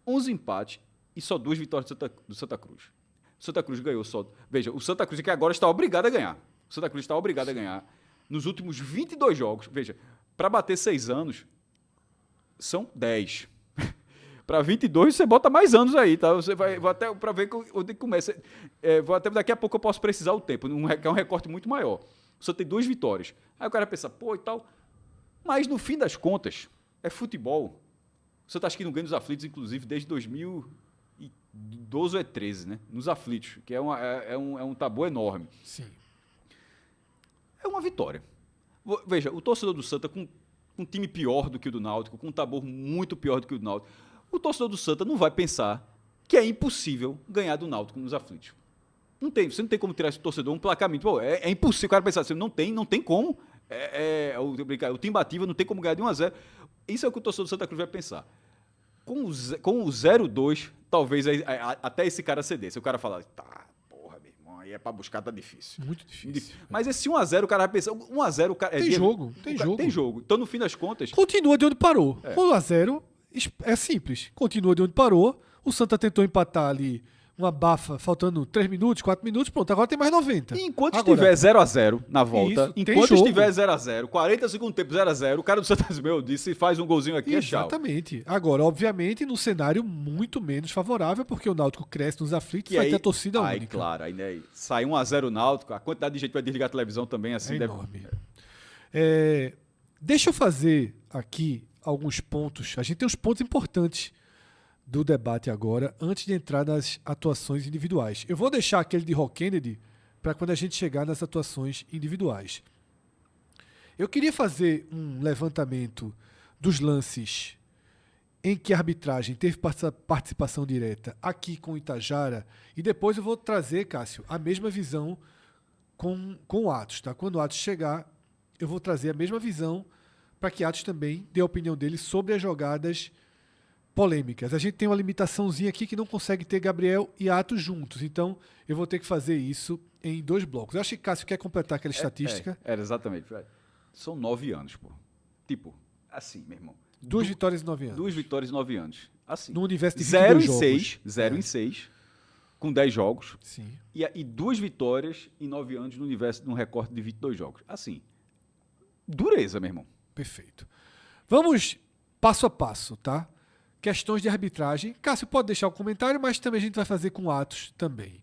11 empates e só 2 vitórias do Santa Cruz. O Santa Cruz ganhou só... Veja, o Santa Cruz é que agora está obrigado a ganhar. O Santa Cruz está obrigado a ganhar. Nos últimos 22 jogos, veja, para bater 6 anos, são 10. Para 22, você bota mais anos aí, tá? Você vou até para ver onde começa. Vou até daqui a pouco eu posso precisar o tempo, que é um recorte muito maior. O Santa tem 2 vitórias. Aí o cara pensa, pô, e tal. Mas no fim das contas, é futebol. O Santa acho que não ganha nos aflitos, inclusive, desde 2012 ou 13, né? Nos aflitos, que é um tabu enorme. Sim. É uma vitória. Veja, o torcedor do Santa, com um time pior do que o do Náutico, com um tabu muito pior do que o do Náutico, o torcedor do Santa não vai pensar que é impossível ganhar do Náutico nos aflitos. Você não tem como tirar esse torcedor um placamento. Pô, é impossível o cara pensar assim, não tem como. O time bativa não tem como ganhar de 1-0. Isso é o que o torcedor do Santa Cruz vai pensar. Com o 0-2, talvez até esse cara cedesse. O cara falar, tá, porra, meu irmão, aí é pra buscar, tá difícil. Muito difícil. Mas esse 1-0, o cara vai pensar, 1-0, o cara... Tem jogo. Então, no fim das contas... Continua de onde parou. 1-0 é simples. Continua de onde parou. O Santa tentou empatar ali uma bafa, faltando 3 minutos, 4 minutos, pronto, agora tem mais 90. E enquanto estiver 0-0 na volta, Isso, enquanto estiver 0-0, 40 segundos tempo 0-0, o cara do Santa Cruz disse, faz um golzinho aqui, exatamente. É tchau. Agora, obviamente, num cenário muito menos favorável, porque o Náutico cresce nos aflitos e vai ter a torcida única. Claro, aí sai 1-0 Náutico, a quantidade de gente que vai desligar a televisão também assim deve... enorme. Deixa eu fazer aqui alguns pontos. A gente tem uns pontos importantes do debate agora, antes de entrar nas atuações individuais. Eu vou deixar aquele de Rock Kennedy para quando a gente chegar nas atuações individuais. Eu queria fazer um levantamento dos lances em que a arbitragem teve participação direta aqui com o Itajara, e depois eu vou trazer, Cássio, a mesma visão com o Atos. Tá? Quando o Atos chegar, eu vou trazer a mesma visão para que Atos também dê a opinião dele sobre as jogadas polêmicas. A gente tem uma limitaçãozinha aqui que não consegue ter Gabriel e Atos juntos, então eu vou ter que fazer isso em 2 blocos. Eu acho que Cássio quer completar aquela estatística. Era exatamente. São 9 anos, pô. Tipo, assim, meu irmão. 2 vitórias em 9 anos. 2 vitórias em 9 anos. Assim. No universo de 22 jogos. 0 em 6, com 10 jogos. Sim. E 2 vitórias em 9 anos no universo, num recorte de 22 jogos. Assim, dureza, meu irmão. Perfeito. Vamos passo a passo, tá? Questões de arbitragem. Cássio pode deixar o comentário, mas também a gente vai fazer com Atos também.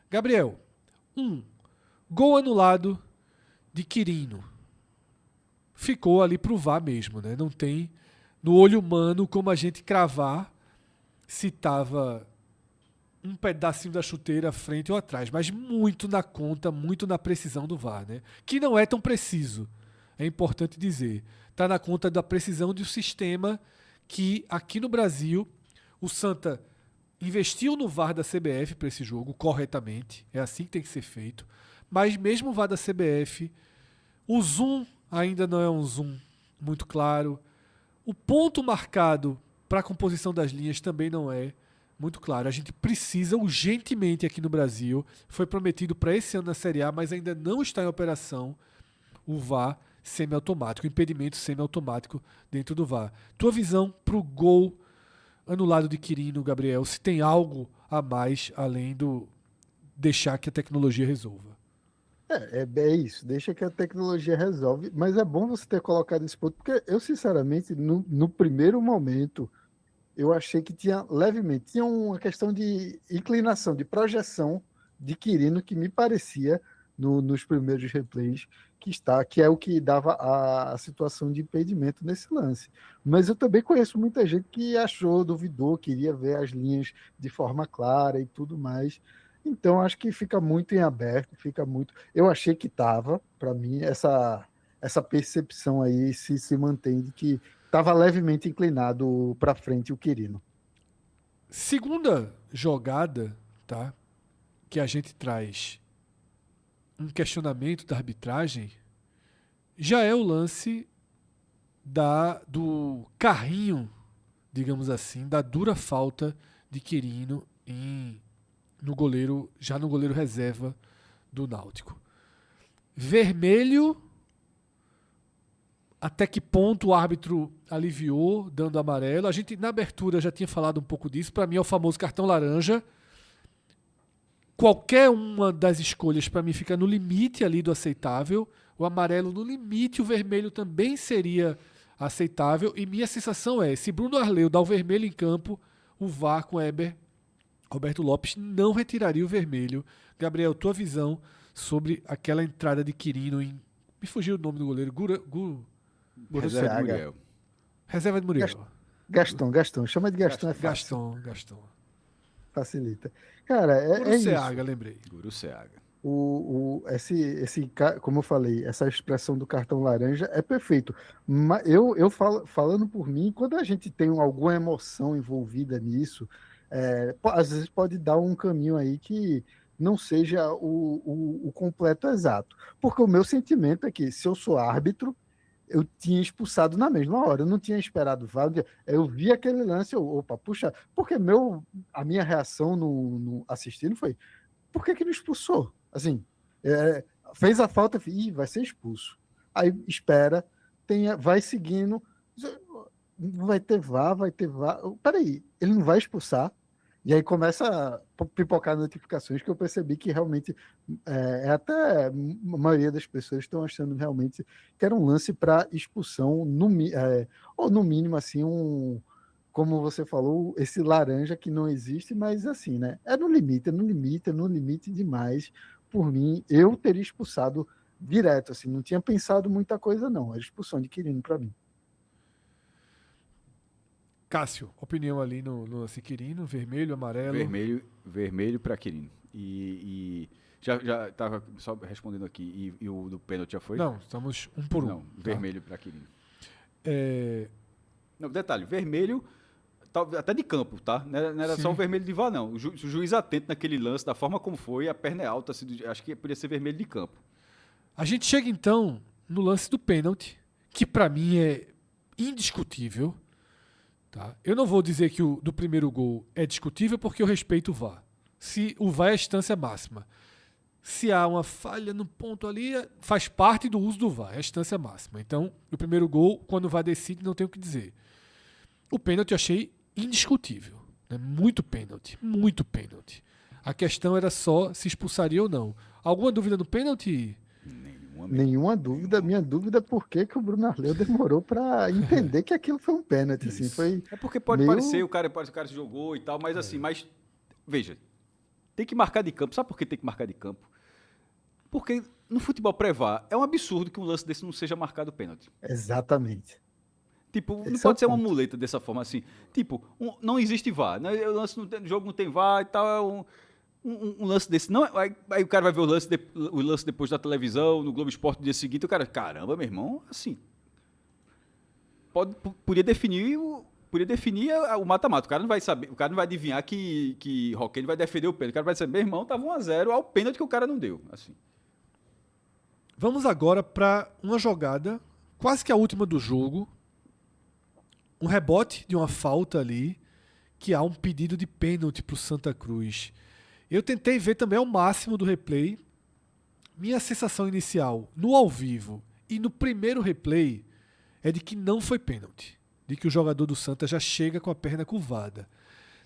Gabriel, gol anulado de Quirino. Ficou ali pro VAR mesmo, né? Não tem no olho humano como a gente cravar se estava um pedacinho da chuteira à frente ou atrás, mas muito na conta, muito na precisão do VAR, né? Que não é tão preciso, é importante dizer. Está na conta da precisão do sistema que aqui no Brasil o Santa investiu no VAR da CBF para esse jogo corretamente, é assim que tem que ser feito, mas mesmo o VAR da CBF, o zoom ainda não é um zoom muito claro, o ponto marcado para a composição das linhas também não é muito claro. A gente precisa urgentemente aqui no Brasil, foi prometido para esse ano na Série A, mas ainda não está em operação o VAR semiautomático, impedimento semiautomático dentro do VAR. Tua visão para o gol anulado de Quirino, Gabriel, se tem algo a mais além do deixar que a tecnologia resolva? É isso, deixa que a tecnologia resolve, mas é bom você ter colocado esse ponto, porque eu, sinceramente, no primeiro momento, eu achei que tinha uma questão de inclinação, de projeção de Quirino, que me parecia, nos primeiros replays, que é o que dava a situação de impedimento nesse lance. Mas eu também conheço muita gente que achou, duvidou, queria ver as linhas de forma clara e tudo mais. Então, acho que fica muito em aberto, fica muito. Eu achei que estava, para mim, essa percepção aí se mantém de que estava levemente inclinado para frente o Quirino. Segunda jogada, tá? Que a gente traz um questionamento da arbitragem, já é o lance do carrinho, digamos assim, da dura falta de Quirino no goleiro reserva do Náutico. Vermelho, até que ponto o árbitro aliviou, dando amarelo. A gente, na abertura, já tinha falado um pouco disso. Para mim, é o famoso cartão laranja. Qualquer uma das escolhas, para mim, fica no limite ali do aceitável. O amarelo no limite, o vermelho também seria aceitável. E minha sensação é, se Bruno Arleu dá o vermelho em campo, o VAR com Roberto Lopes não retiraria o vermelho. Gabriel, tua visão sobre aquela entrada de Quirino em... Me fugiu o nome do goleiro. Reserva de Muriel. Reserva de Muriel. Gaston. Chama de Gaston, é fácil. Gaston. Facilita. Cara, é isso. Seaga, lembrei. Guru Seaga. Como eu falei, essa expressão do cartão laranja é perfeito. Mas falando por mim, quando a gente tem alguma emoção envolvida nisso, às vezes pode dar um caminho aí que não seja o completo exato. Porque o meu sentimento é que, se eu sou árbitro, eu tinha expulsado na mesma hora, eu não tinha esperado válido. Eu vi aquele lance, puxa, porque a minha reação no assistindo foi, por que não expulsou? Assim, fez a falta, vai ser expulso. Aí espera, vai seguindo, vai ter VAR. Peraí, ele não vai expulsar? E aí começa a pipocar notificações que eu percebi que realmente até a maioria das pessoas estão achando realmente que era um lance para expulsão, ou no mínimo assim, como você falou, esse laranja que não existe, mas assim, né? É no limite demais. Por mim, eu teria expulsado direto, assim, não tinha pensado muita coisa não, era expulsão de Quirino para mim. Cássio, opinião ali no lance Quirino, vermelho, amarelo. Vermelho para Quirino. E já estava só respondendo aqui. E o do pênalti já foi? Não, estamos um por um. Não, vermelho para Quirino. Não, detalhe, vermelho até de campo, tá? Não era só o vermelho de VAR, não. O juiz atento naquele lance, da forma como foi, a perna é alta, acho que poderia ser vermelho de campo. A gente chega então no lance do pênalti, que para mim é indiscutível. Tá? Eu não vou dizer que o do primeiro gol é discutível porque eu respeito o VAR. Se o VAR é a instância máxima. Se há uma falha no ponto ali, faz parte do uso do VAR, é a instância máxima. Então, o primeiro gol, quando o VAR decide, não tem o que dizer. O pênalti eu achei indiscutível. Né? Muito pênalti. A questão era só se expulsaria ou não. Alguma dúvida no pênalti? Nenhuma dúvida. Minha dúvida é por que o Bruno Arleu demorou para entender que aquilo foi um pênalti. Assim, é porque pode parecer, o cara se jogou e tal, mas assim, veja, tem que marcar de campo. Sabe por que tem que marcar de campo? Porque no futebol pré-VAR é um absurdo que um lance desse não seja marcado pênalti. Exatamente. Tipo, não pode ser uma muleta dessa forma assim. Tipo, não existe VAR. Né? O jogo não tem VAR e tal, um lance desse. Não, aí o cara vai ver o lance depois da televisão, no Globo Esporte no dia seguinte, o cara, caramba, meu irmão, assim. Podia definir o mata-mata. O cara não vai saber, o cara não vai adivinhar que Roquene vai defender o pênalti. O cara vai dizer, meu irmão, tava 1-0 ao pênalti que o cara não deu. Assim. Vamos agora para uma jogada, quase que a última do jogo. Um rebote de uma falta ali, que há um pedido de pênalti para o Santa Cruz. Eu tentei ver também ao máximo do replay. Minha sensação inicial, no ao vivo e no primeiro replay, é de que não foi pênalti. De que o jogador do Santa já chega com a perna curvada.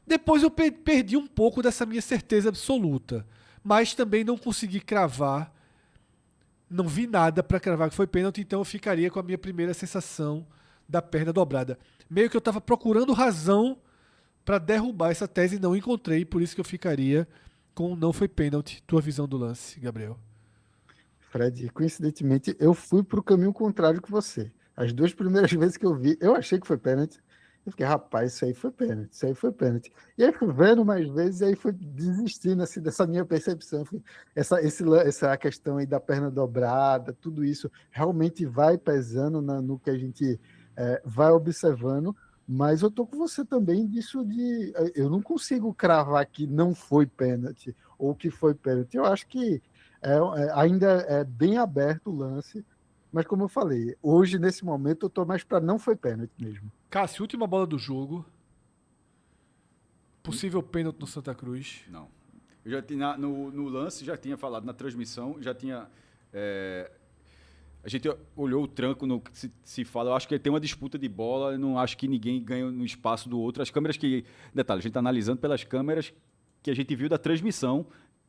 Depois eu perdi um pouco dessa minha certeza absoluta. Mas também não consegui cravar. Não vi nada para cravar que foi pênalti, então eu ficaria com a minha primeira sensação da perna dobrada. Meio que eu estava procurando razão para derrubar essa tese e não encontrei, por isso que eu ficaria com não foi pênalti. Tua visão do lance, Gabriel? Fred, coincidentemente, eu fui para o caminho contrário que você. As 2 primeiras vezes que eu vi, eu achei que foi pênalti. Eu fiquei, rapaz, isso aí foi pênalti, isso aí foi pênalti. E aí fui vendo mais vezes, e aí fui desistindo assim, dessa minha percepção. Essa questão aí da perna dobrada, tudo isso realmente vai pesando no que a gente vai observando. Mas eu tô com você também disso de. Eu não consigo cravar que não foi pênalti ou que foi pênalti. Eu acho que ainda é bem aberto o lance. Mas como eu falei, hoje, nesse momento, eu tô mais para não foi pênalti mesmo. Cássio, última bola do jogo. Possível pênalti no Santa Cruz. Não. Eu já tinha, no lance, já tinha falado, na transmissão, já tinha... a gente olhou o tranco no que se fala, eu acho que tem uma disputa de bola, eu não acho que ninguém ganha no espaço do outro. As câmeras que... Detalhe, a gente está analisando pelas câmeras que a gente viu da transmissão,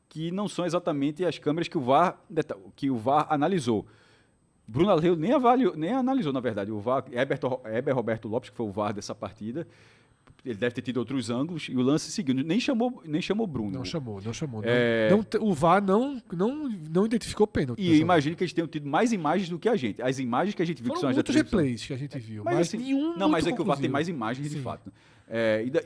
que não são exatamente as câmeras que o VAR analisou. Bruno Aleu nem analisou, na verdade. O VAR, Heber Roberto Lopes, que foi o VAR dessa partida, ele deve ter tido outros ângulos, e o lance seguiu. Nem chamou Bruno. Não chamou. O VAR não identificou pênalti. E imagino que eles tenham tido mais imagens do que a gente. As imagens que a gente viu, que são as da televisão. replays que a gente viu, mas assim, nenhum. Não, mas é que o VAR tem mais imagens, Sim. de fato.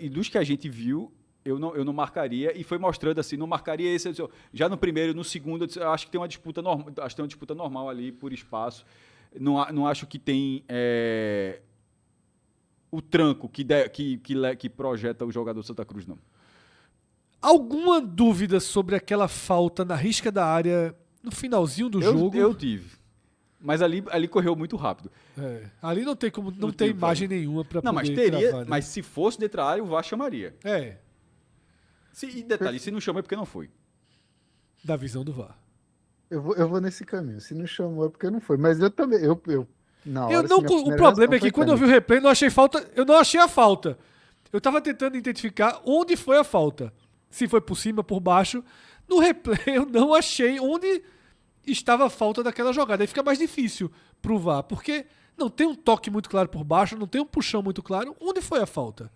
E dos que a gente viu, eu não marcaria, e foi mostrando assim, não marcaria esse. Já no primeiro, no segundo, eu acho que tem uma disputa normal. Acho que tem uma disputa normal ali por espaço. Não acho que tem o tranco que projeta o jogador Santa Cruz, não. Alguma dúvida sobre aquela falta na risca da área no finalzinho do jogo? Eu tive. Mas ali correu muito rápido. Ali não tem como, não tem imagem nenhuma para poder Não, mas teria, travar, né? mas se fosse dentro da área, o VAR chamaria. E detalhe, se não chamou é porque não foi. Da visão do VAR. Eu vou nesse caminho. Se não chamou é porque não foi. Mas eu também. Na hora, O problema é que quando eu vi o replay, eu não achei falta. Eu não achei a falta. Eu tava tentando identificar onde foi a falta. Se foi por cima, por baixo. No replay, eu não achei onde estava a falta daquela jogada. Aí fica mais difícil pro VAR, porque não tem um toque muito claro por baixo, não tem um puxão muito claro. Onde foi a falta?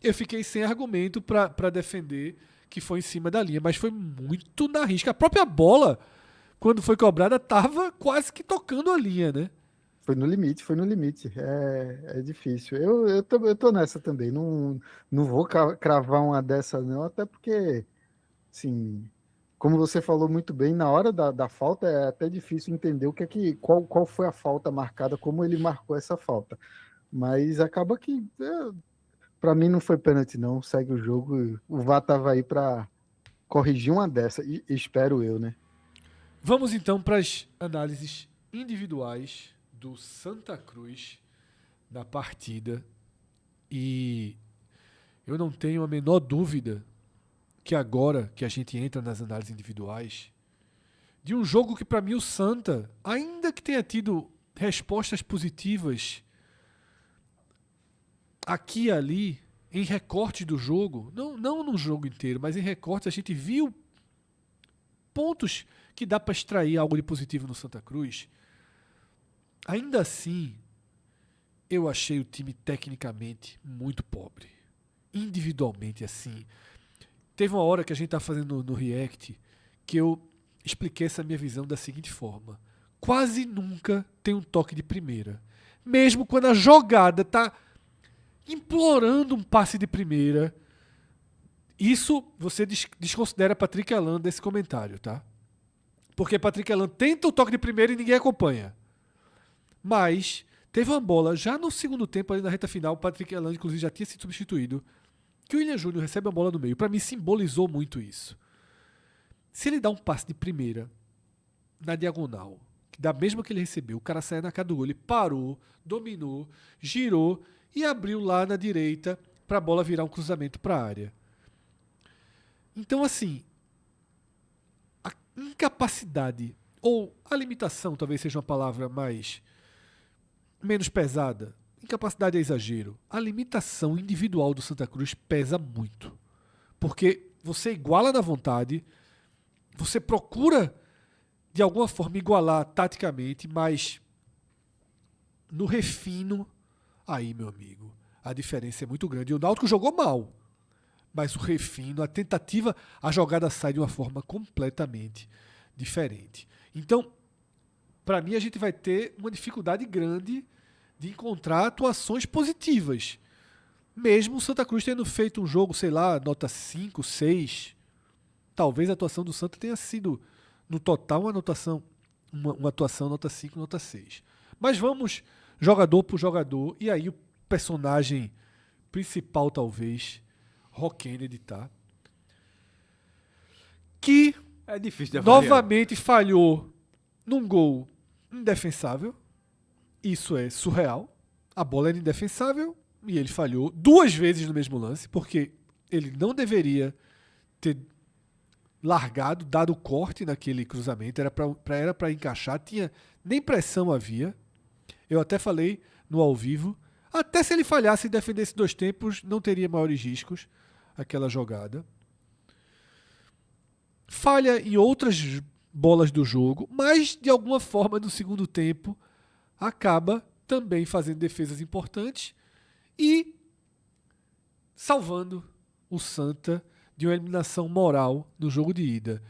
Eu fiquei sem argumento para defender que foi em cima da linha, mas foi muito na risca. A própria bola, quando foi cobrada, tava quase que tocando a linha, né? Foi no limite. É difícil. Eu tô nessa também. Não vou cravar uma dessa, não, até porque, assim, como você falou muito bem, na hora da falta é até difícil entender qual foi a falta marcada, como ele marcou essa falta. Mas acaba que, para mim, não foi pênalti, não. Segue o jogo. O VAR tava aí para corrigir uma dessa, e espero eu, né? Vamos então para as análises individuais do Santa Cruz na partida. E eu não tenho a menor dúvida que agora que a gente entra nas análises individuais, de um jogo que para mim o Santa, ainda que tenha tido respostas positivas aqui e ali, em recorte do jogo, não no jogo inteiro, mas em recorte, a gente viu pontos que dá para extrair algo de positivo no Santa Cruz. Ainda assim, eu achei o time tecnicamente muito pobre. Individualmente, assim. Teve uma hora que a gente tá fazendo no React que eu expliquei essa minha visão da seguinte forma. Quase nunca tem um toque de primeira. Mesmo quando a jogada tá implorando um passe de primeira. Isso você desconsidera Patrick Alan desse comentário, tá? Porque Patrick Alan tenta o toque de primeira e ninguém acompanha. Mas teve uma bola já no segundo tempo, ali na reta final, o Patrick Alan, inclusive, já tinha sido substituído, que o William Júnior recebe a bola no meio. Para mim, simbolizou muito isso. Se ele dá um passe de primeira na diagonal, da mesma que ele recebeu, o cara saiu na cara do gol, ele parou, dominou, girou e abriu lá na direita para a bola virar um cruzamento para a área. Então, assim, a incapacidade, ou a limitação, talvez seja uma palavra menos pesada. Incapacidade é exagero. A limitação individual do Santa Cruz pesa muito. Porque você iguala na vontade, você procura, de alguma forma, igualar taticamente, mas no refino, aí, meu amigo, a diferença é muito grande. E o Náutico jogou mal. Mas o refino, a tentativa, a jogada sai de uma forma completamente diferente. Então, para mim, a gente vai ter uma dificuldade grande de encontrar atuações positivas. Mesmo o Santa Cruz tendo feito um jogo, sei lá, nota 5, 6. Talvez a atuação do Santa tenha sido, no total, uma atuação nota 5, nota 6. Mas vamos jogador por jogador. E aí o personagem principal, talvez, Rock Kennedy, tá? Que É difícil de avaliar. novamente falhou num gol indefensável. Isso é surreal. A bola era indefensável e ele falhou 2 vezes no mesmo lance, porque ele não deveria ter largado, dado o corte naquele cruzamento. Era para encaixar, nem pressão havia. Eu até falei no ao vivo. Até se ele falhasse e defendesse 2 tempos, não teria maiores riscos aquela jogada. Falha em outras bolas do jogo, mas de alguma forma no segundo tempo acaba também fazendo defesas importantes e salvando o Santa de uma eliminação moral no jogo de ida.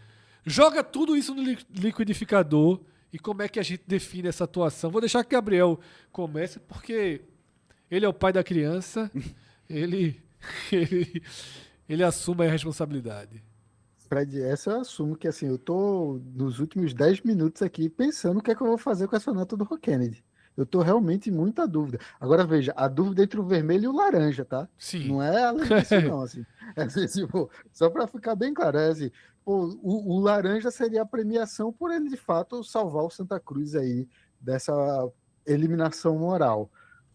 Joga tudo isso no liquidificador e como é que a gente define essa atuação? Vou deixar que o Gabriel comece, porque ele é o pai da criança, ele assume a responsabilidade. Fred, essa eu assumo que assim, eu tô nos últimos 10 minutos aqui pensando o que é que eu vou fazer com essa nota do Rock Kennedy. Eu tô realmente em muita dúvida. Agora veja, a dúvida entre o vermelho e o laranja, tá? Sim. Não é além disso não, assim. É assim, tipo, só para ficar bem claro, é assim, pô, o laranja seria a premiação por ele de fato salvar o Santa Cruz aí dessa eliminação moral.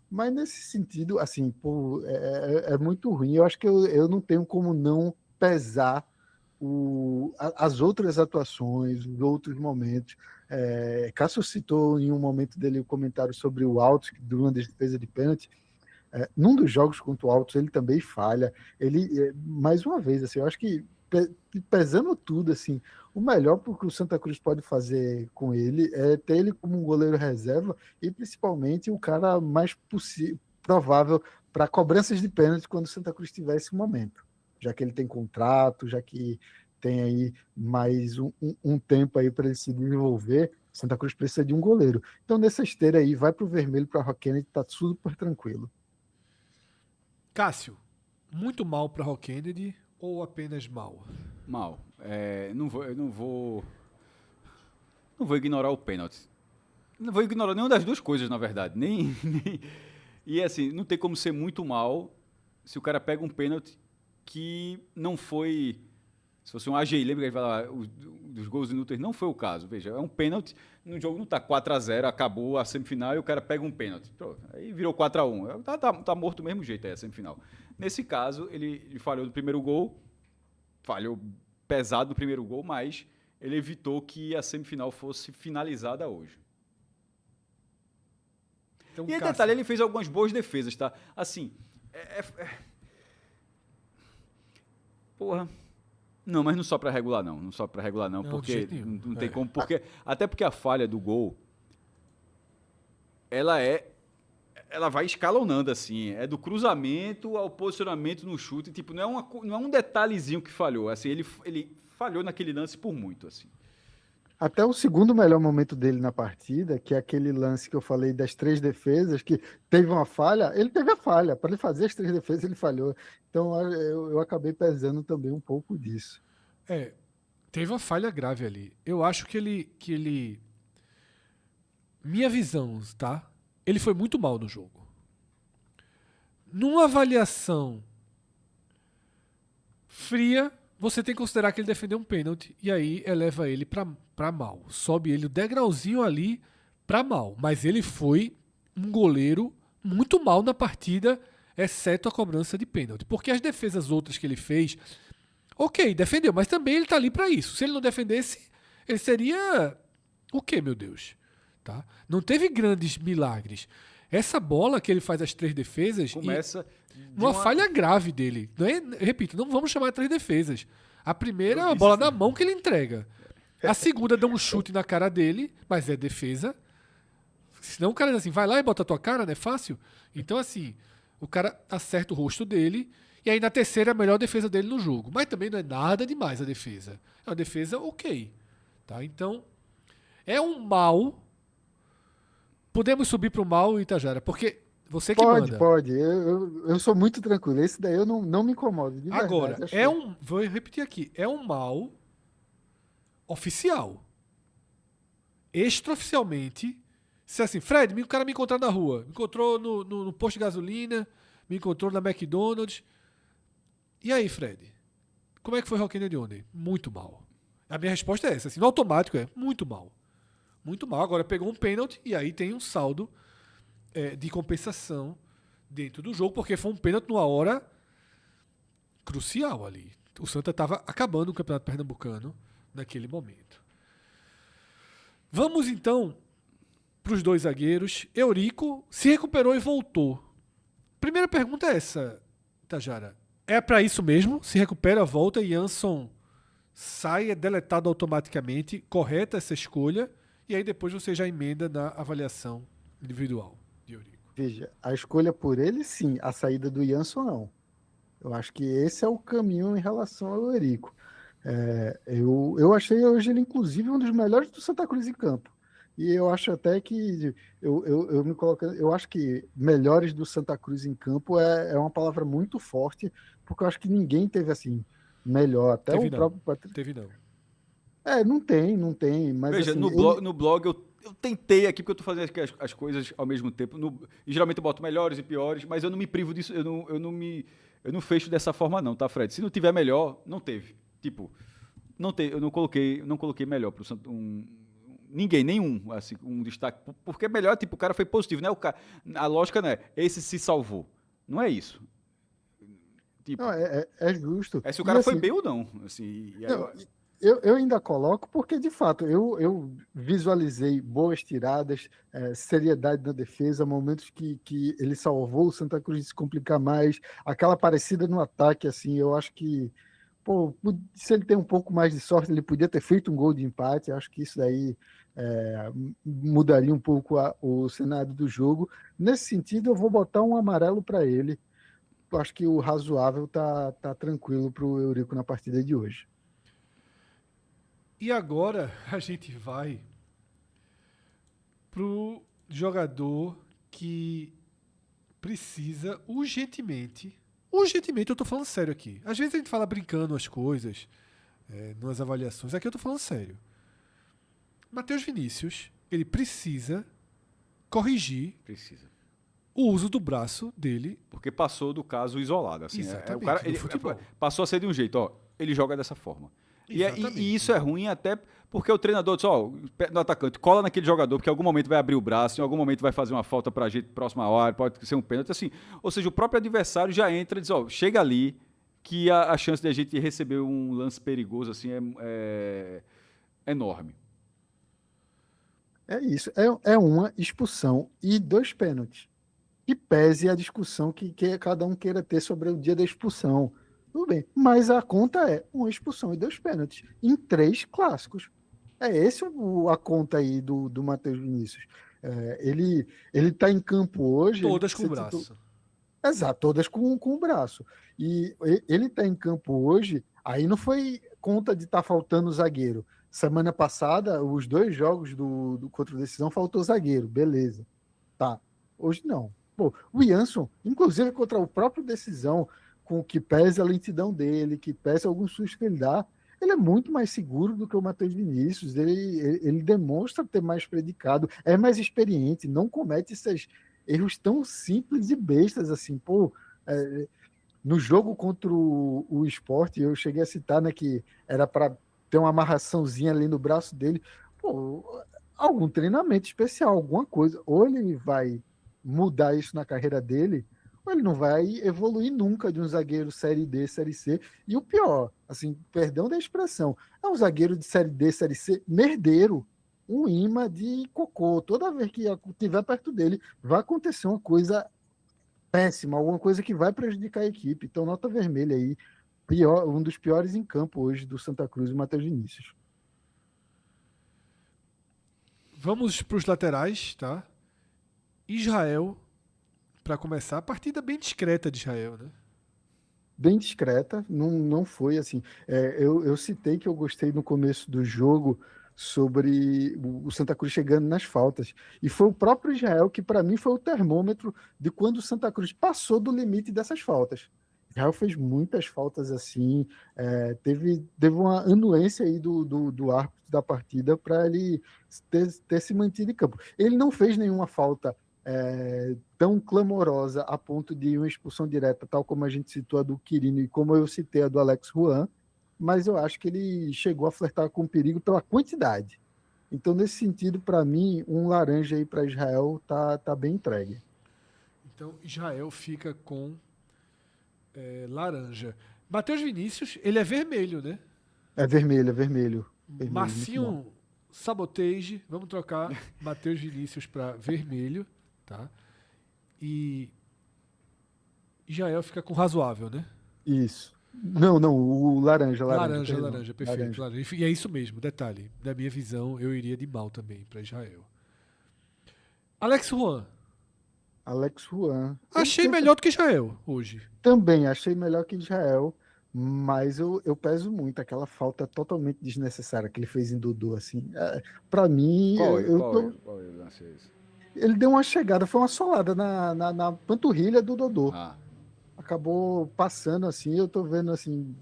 Mas nesse sentido, assim, pô, é muito ruim. Eu acho que eu não tenho como não pesar as outras atuações, os outros momentos. Cássio citou em um momento dele o comentário sobre o Altos, durante a defesa de pênalti. Num dos jogos contra o Altos, ele também falha. Ele, mais uma vez, assim, eu acho que pesando tudo, assim, o melhor que o Santa Cruz pode fazer com ele é ter ele como um goleiro reserva e principalmente o cara mais provável para cobranças de pênalti quando o Santa Cruz tiver esse momento, já que ele tem contrato, já que tem aí mais um tempo aí para ele se desenvolver. Santa Cruz precisa de um goleiro. Então, nessa esteira aí, vai para o vermelho, para a Rock Kennedy, tá super tranquilo. Cássio, muito mal para Rock Kennedy ou apenas mal? Mal. Eu não vou ignorar o pênalti. Não vou ignorar nenhuma das duas coisas, na verdade. E assim, não tem como ser muito mal se o cara pega um pênalti que não foi... Se fosse um AGI, lembra que a gente falava dos gols inúteis? Não foi o caso. Veja, é um pênalti, no jogo não está 4-0, acabou a semifinal e o cara pega um pênalti. Pronto, aí virou 4-1. Tá morto do mesmo jeito aí a semifinal. Nesse caso, ele falhou no primeiro gol, falhou pesado no primeiro gol, mas ele evitou que a semifinal fosse finalizada hoje. Então, e detalhe, ele fez algumas boas defesas, tá? Assim, porra... Não, mas não só para regular não. Não só para regular não, porque não tem como. Até porque a falha do gol, ela vai escalonando assim. É do cruzamento ao posicionamento no chute. Tipo, não é um detalhezinho que falhou. Assim, ele falhou naquele lance por muito, assim. Até o segundo melhor momento dele na partida, que é aquele lance que eu falei das 3 defesas, que teve uma falha, ele teve a falha. Para ele fazer as 3 defesas, ele falhou. Então eu acabei pesando também um pouco disso. Teve uma falha grave ali. Eu acho que ele... Minha visão, tá? Ele foi muito mal no jogo. Numa avaliação fria, você tem que considerar que ele defendeu um pênalti e aí eleva ele pra mal. Sobe ele o degrauzinho ali pra mal. Mas ele foi um goleiro muito mal na partida, exceto a cobrança de pênalti. Porque as defesas outras que ele fez, ok, defendeu, mas também ele tá ali pra isso. Se ele não defendesse, ele seria o quê, meu Deus? Tá? Não teve grandes milagres. Essa bola que ele faz as 3 defesas... Começa... Uma falha grave dele. Não é, repito, não vamos chamar de 3 defesas. A primeira é a bola na mão que ele entrega. A segunda dá um chute na cara dele, mas é defesa. Senão o cara diz assim, vai lá e bota a tua cara, não é fácil? Então, assim, o cara acerta o rosto dele, e aí na terceira é a melhor defesa dele no jogo. Mas também não é nada demais a defesa. É uma defesa ok. Tá? Então, É um mal. Podemos subir pro mal, Itajara, porque você que Pode, manda. pode. Eu sou muito tranquilo. Esse daí eu não me incomodo, de Agora, verdade. Acho vou repetir aqui, é um mal oficial. Extraoficialmente, se assim, Fred, o cara me encontrou na rua, me encontrou no posto de gasolina, me encontrou na McDonald's. E aí, Fred? Como é que foi Roquinho de ontem? Muito mal. A minha resposta é essa, assim, no automático é muito mal. Muito mal. Agora pegou um pênalti e aí tem um saldo de compensação dentro do jogo, porque foi um pênalti numa hora crucial ali. O Santa estava acabando o Campeonato Pernambucano naquele momento. Vamos então para os dois zagueiros. Eurico se recuperou e voltou. Primeira pergunta é essa, Tajara. É para isso mesmo? Se recupera, volta e Jansson sai, é deletado automaticamente, correta essa escolha, e aí depois você já emenda na avaliação individual de Eurico. Veja, a escolha por ele, sim. A saída do Jansson, não. Eu acho que esse é o caminho em relação ao Eurico. Eu achei hoje ele, inclusive, um dos melhores do Santa Cruz em campo. E eu acho até que eu acho que melhores do Santa Cruz em campo é uma palavra muito forte, porque eu acho que ninguém teve assim melhor, até Teve o não. próprio Patrick. Teve não. Não tem, mas Veja, assim, no blog eu tentei aqui, porque eu tô fazendo as coisas ao mesmo tempo. E geralmente eu boto melhores e piores, mas eu não me privo disso, eu não fecho dessa forma não, tá, Fred? Se não tiver melhor, não teve. Tipo, eu não coloquei melhor pro Santos, ninguém, nenhum, assim, um destaque, porque melhor, tipo, o cara foi positivo, né? A lógica não é, esse se salvou. Não é isso. Tipo, não, é justo. é se o E cara foi assim, bem ou não, assim, e aí não, eu ainda coloco porque, de fato, eu visualizei boas tiradas, seriedade na defesa, momentos que ele salvou o Santa Cruz de se complicar mais, aquela parecida no ataque, assim, eu acho que, pô, se ele tem um pouco mais de sorte, ele podia ter feito um gol de empate, acho que isso daí mudaria um pouco o cenário do jogo. Nesse sentido, eu vou botar um amarelo para ele. Eu acho que o razoável tá tranquilo para o Eurico na partida de hoje. E agora a gente vai pro jogador que precisa urgentemente eu tô falando sério aqui. Às vezes a gente fala brincando as coisas, nas avaliações. Aqui eu tô falando sério. Matheus Vinícius, ele precisa corrigir precisa. o uso do braço dele. Porque passou do caso isolado. Assim, Exatamente, o cara, no futebol. passou a ser de um jeito, ó, ele joga dessa forma. Exatamente. E isso é ruim até porque o treinador diz, ó, no atacante, cola naquele jogador, porque em algum momento vai abrir o braço, em algum momento vai fazer uma falta pra gente próxima hora, pode ser um pênalti, assim. Ou seja, o próprio adversário já entra e diz, ó, chega ali, que a chance de a gente receber um lance perigoso, assim, é enorme. É isso, é uma expulsão e 2 pênaltis. Que pese a discussão que cada um queira ter sobre o dia da expulsão. Tudo bem, mas a conta é uma expulsão e 2 pênaltis em 3 clássicos. É esse a conta aí do Matheus Vinícius. Ele tá em campo hoje. Todas com o braço. Exato, todas com o braço. E ele tá em campo hoje, aí não foi conta de estar faltando zagueiro. Semana passada, os 2 jogos do contra o Decisão faltou zagueiro, beleza. Tá. Hoje não. Pô, o Jansson, inclusive contra o próprio Decisão, com o que pesa a lentidão dele, que pesa alguns sustos que ele dá, ele é muito mais seguro do que o Matheus Vinícius. Ele demonstra ter mais predicado, é mais experiente, não comete esses erros tão simples e bestas assim. Pô, no jogo contra o Sport, eu cheguei a citar, né, que era para ter uma amarraçãozinha ali no braço dele. Pô, algum treinamento especial, alguma coisa. Ou ele vai mudar isso na carreira dele, ou ele não vai evoluir nunca de um zagueiro Série D, Série C. E o pior, assim, perdão da expressão, é um zagueiro de Série D, Série C, merdeiro, um imã de cocô. Toda vez que estiver perto dele, vai acontecer uma coisa péssima, alguma coisa que vai prejudicar a equipe. Então, nota vermelha aí. Um dos piores em campo hoje do Santa Cruz, o Matheus Vinícius. Vamos para os laterais, tá? Israel, para começar, a partida bem discreta de Israel, né? Bem discreta, não foi assim. Eu citei que eu gostei no começo do jogo sobre o Santa Cruz chegando nas faltas. E foi o próprio Israel que, para mim, foi o termômetro de quando o Santa Cruz passou do limite dessas faltas. Israel fez muitas faltas assim, teve uma anuência aí do árbitro da partida para ele ter se mantido em campo. Ele não fez nenhuma falta tão clamorosa a ponto de uma expulsão direta, tal como a gente citou a do Quirino e como eu citei a do Alex Juan, mas eu acho que ele chegou a flertar com o perigo pela quantidade. Então, nesse sentido, para mim, um laranja aí para Israel tá bem entregue. Então, Israel fica com laranja. Matheus Vinícius, ele é vermelho, né? É vermelho, é vermelho. Marcinho Sabotage, vamos trocar Matheus Vinícius para vermelho, tá? E Israel fica com razoável, né? Isso. Não, o laranja. Laranja, perfeito. Laranja. E é isso mesmo, detalhe. Da minha visão, eu iria de mal também para Israel. Alex Juan. Achei melhor do que Israel hoje. Também achei melhor que Israel, mas eu peso muito aquela falta totalmente desnecessária que ele fez em Dudu, assim. Para mim, Qual é o lance? Ele deu uma chegada, foi uma solada na panturrilha do Dodô. Acabou passando assim, eu tô vendo assim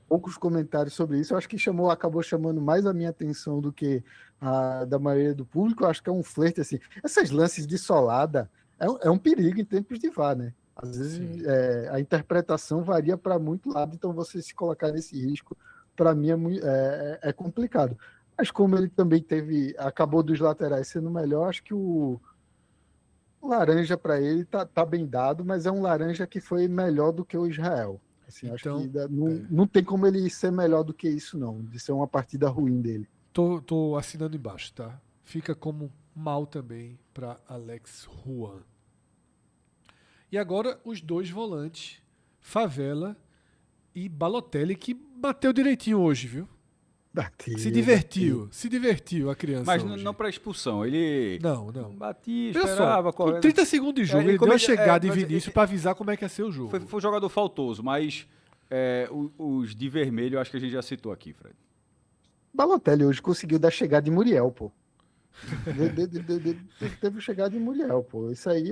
poucos comentários sobre isso. Eu acho que acabou chamando mais a minha atenção do que a da maioria do público. Eu acho que é um flerte assim. Esses lances de solada é um perigo em tempos de VAR, né? Às vezes a interpretação varia para muito lado, então você se colocar nesse risco, para mim é complicado. Mas como ele também acabou dos laterais sendo melhor, acho que o laranja para ele tá bem dado, mas é um laranja que foi melhor do que o Israel. Assim, então, acho que não tem como ele ser melhor do que isso, não, de ser uma partida ruim dele. Tô assinando embaixo, tá? Fica como mal também para Alex Juan. E agora os dois volantes, Favela e Balotelli, que bateu direitinho hoje, viu? Se divertiu a criança. Mas hoje. Não para expulsão, ele. Não. Batia, esperava, correndo. Com 30 segundos de jogo, ele deu uma chegada em Vinícius para avisar como é que ia ser o jogo. Foi um jogador faltoso, mas os de vermelho, acho que a gente já citou aqui, Fred. Balotelli hoje conseguiu dar chegada em Muriel, pô. Teve chegada em Muriel, pô. Isso aí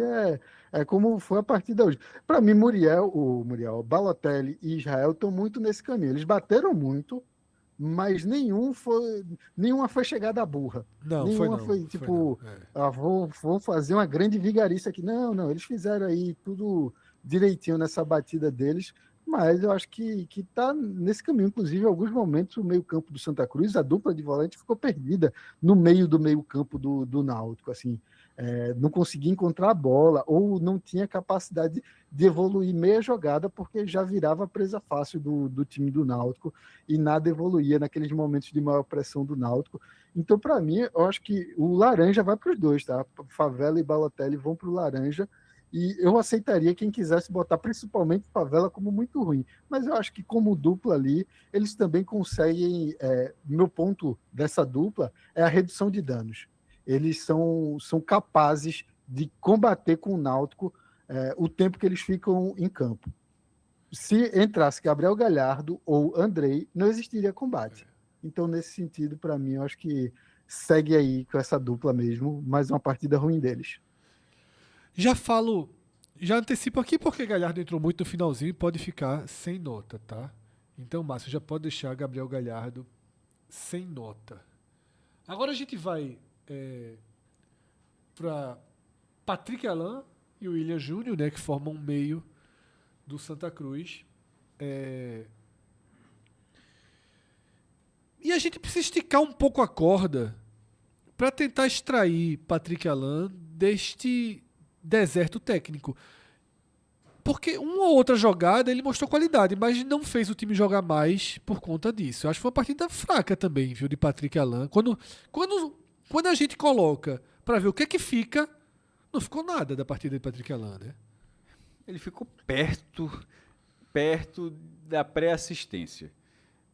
é como foi a partida hoje. Para mim, Balotelli e Israel estão muito nesse caminho. Eles bateram muito, mas nenhuma foi chegada burra. Nenhuma foi tipo, vou fazer uma grande vigarice aqui. Não, eles fizeram aí tudo direitinho nessa batida deles, mas eu acho que tá nesse caminho. Inclusive, em alguns momentos, o meio-campo do Santa Cruz, a dupla de volante ficou perdida no meio do meio-campo do Náutico, assim. Não conseguia encontrar a bola, ou não tinha capacidade de evoluir meia jogada, porque já virava presa fácil do time do Náutico, e nada evoluía naqueles momentos de maior pressão do Náutico. Então, para mim, eu acho que o laranja vai para os dois, tá? Favela e Balotelli vão para o laranja, e eu aceitaria quem quisesse botar principalmente Favela como muito ruim, mas eu acho que como dupla ali, eles também conseguem, meu ponto dessa dupla é a redução de danos. Eles são capazes de combater com o Náutico o tempo que eles ficam em campo. Se entrasse Gabriel Galhardo ou Andrei, não existiria combate. Então, nesse sentido, para mim, eu acho que segue aí com essa dupla mesmo, mais uma partida ruim deles. Já antecipo aqui porque Galhardo entrou muito no finalzinho e pode ficar sem nota, tá? Então, Márcio, já pode deixar Gabriel Galhardo sem nota. Agora a gente vai para Patrick Alain e o William Júnior, né, que formam um meio do Santa Cruz. E a gente precisa esticar um pouco a corda para tentar extrair Patrick Alain deste deserto técnico. Porque uma ou outra jogada ele mostrou qualidade, mas não fez o time jogar mais por conta disso. Eu acho que foi uma partida fraca também, viu, de Patrick Alain. Quando a gente coloca para ver o que é que fica, não ficou nada da partida de Patrick Alain, né? Ele ficou perto da pré-assistência.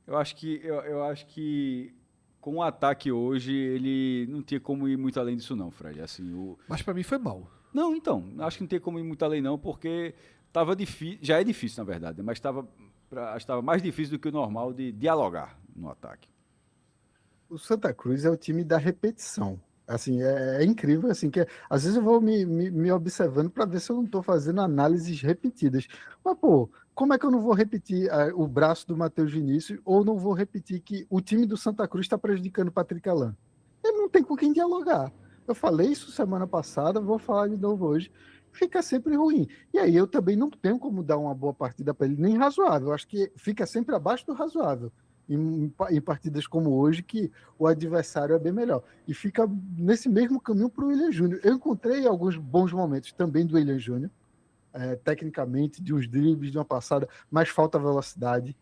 Eu acho que com o ataque hoje, ele não tinha como ir muito além disso não, Fred. Assim, Mas para mim foi mal. Não, então, acho que não tem como ir muito além não, porque estava difícil, já é difícil na verdade, mas estava mais difícil do que o normal de dialogar no ataque. o Santa Cruz é o time da repetição. Assim, é incrível, assim, que às vezes eu vou me observando para ver se eu não estou fazendo análises repetidas. Mas, pô, como é que eu não vou repetir o braço do Matheus Vinícius ou não vou repetir que o time do Santa Cruz está prejudicando o Patrick Alain? Ele não tem com quem dialogar. Eu falei isso semana passada, vou falar de novo hoje. Fica sempre ruim. E aí eu também não tenho como dar uma boa partida para ele, nem razoável. Eu acho que fica sempre abaixo do razoável. Em partidas como hoje, que o adversário é bem melhor. E fica nesse mesmo caminho para o William Júnior. Eu encontrei alguns bons momentos também do William Júnior, tecnicamente, de uns dribles, de uma passada, mas falta velocidade.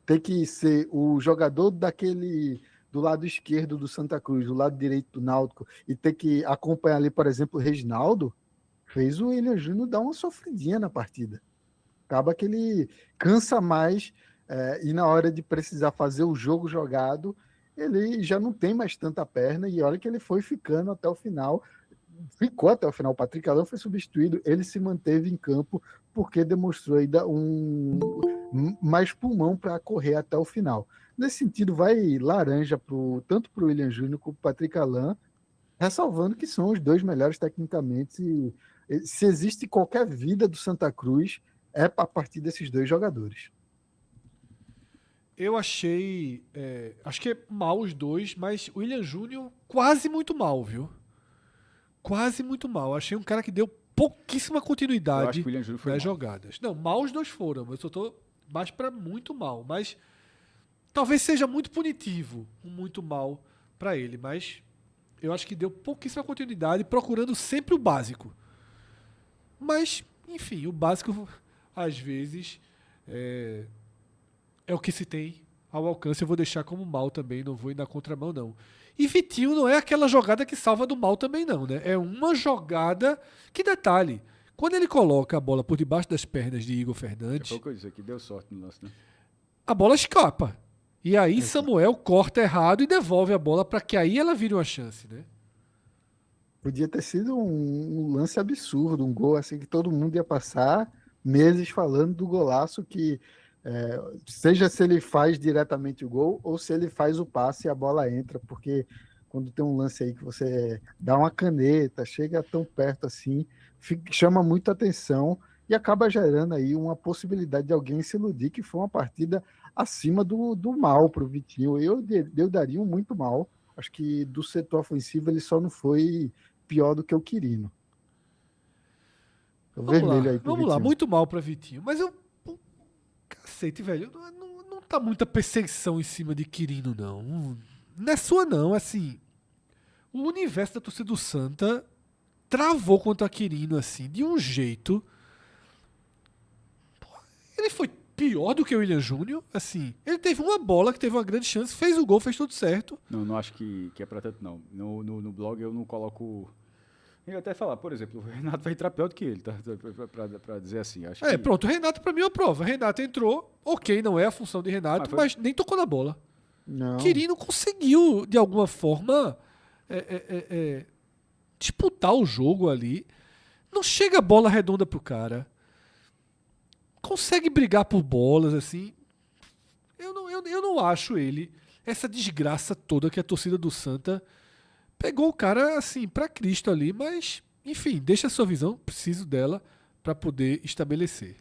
Tem que ser o jogador do lado esquerdo do Santa Cruz, do lado direito do Náutico, e ter que acompanhar ali, por exemplo, o Reginaldo, fez o William Júnior dar uma sofridinha na partida. Acaba que ele cansa mais e na hora de precisar fazer o jogo jogado, ele já não tem mais tanta perna e olha que ele foi ficando até o final, ficou até o final. O Patrick Alain foi substituído, ele se manteve em campo porque demonstrou ainda mais pulmão para correr até o final. Nesse sentido, vai laranja tanto para o William Júnior como para o Patrick Alain, ressalvando que são os dois melhores tecnicamente. Se existe qualquer vida do Santa Cruz, é a partir desses dois jogadores. Eu achei. Acho que é mal os dois, mas o William Júnior quase muito mal, viu? Quase muito mal. Achei um cara que deu pouquíssima Eu acho continuidade que o William Júnior foi nas mal. jogadas. Não, mal os dois foram. Eu só tô mais pra muito mal. Mas talvez seja muito punitivo um muito mal pra ele. Mas eu acho que deu pouquíssima continuidade, procurando sempre o básico. Mas, enfim, o básico, às vezes, é o que se tem ao alcance. Eu vou deixar como mal também, não vou ir na contramão, não. E Vitinho não é aquela jogada que salva do mal também, não, né? É uma jogada que, detalhe, quando ele coloca a bola por debaixo das pernas de Igor Fernandes, Foi o que eu disse aqui, deu sorte no lance, né? a bola escapa. E aí Samuel corta errado e devolve a bola para que aí ela vire uma chance, né? Podia ter sido um lance absurdo, um gol assim que todo mundo ia passar meses falando do golaço que seja se ele faz diretamente o gol ou se ele faz o passe e a bola entra, porque quando tem um lance aí que você dá uma caneta, chega tão perto assim, chama muita atenção e acaba gerando aí uma possibilidade de alguém se iludir que foi uma partida acima do mal para o Vitinho. Eu daria um muito mal. Acho que do setor ofensivo ele só não foi pior do que o Quirino. O vermelho aí pro Vamos lá, Vitinho. muito mal para Vitinho. Mas cacete, velho, não tá muita perseguição em cima de Quirino, não. Não é sua, não. Assim, o universo da torcida do Santa travou contra Quirino, assim, de um jeito. Ele foi pior do que o William Júnior, assim. Ele teve uma bola que teve uma grande chance, fez o gol, fez tudo certo. Não acho que é pra tanto, não. No blog eu não coloco... Eu ia até falar, por exemplo, o Renato vai entrar pior do que ele, tá? Pra dizer assim. Acho que... Pronto, o Renato pra mim é uma prova. Renato entrou, ok, não é a função de Renato, mas nem tocou na bola. Não. Quirino conseguiu, de alguma forma, disputar o jogo ali. Não chega a bola redonda pro cara. Consegue brigar por bolas, assim. Eu não acho ele essa desgraça toda que a torcida do Santa pegou o cara, assim, pra Cristo ali, mas, enfim, deixa a sua visão, preciso dela pra poder estabelecer.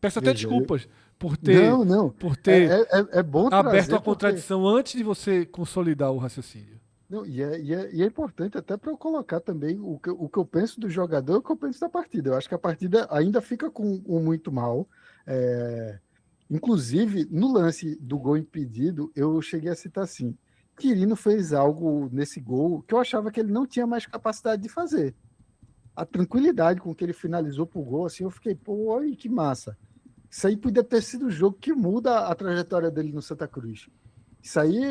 Peço até desculpas por ter, Não. por ter É bom aberto trazer a contradição antes de você consolidar o raciocínio. Não, e é importante até para eu colocar também o que eu penso do jogador e o que eu penso da partida. Eu acho que a partida ainda fica com muito mal. Inclusive, no lance do gol impedido, eu cheguei a citar assim: Quirino fez algo nesse gol que eu achava que ele não tinha mais capacidade de fazer. A tranquilidade com que ele finalizou pro gol, assim, eu fiquei, pô, olha que massa. Isso aí podia ter sido o jogo que muda a trajetória dele no Santa Cruz. Isso aí,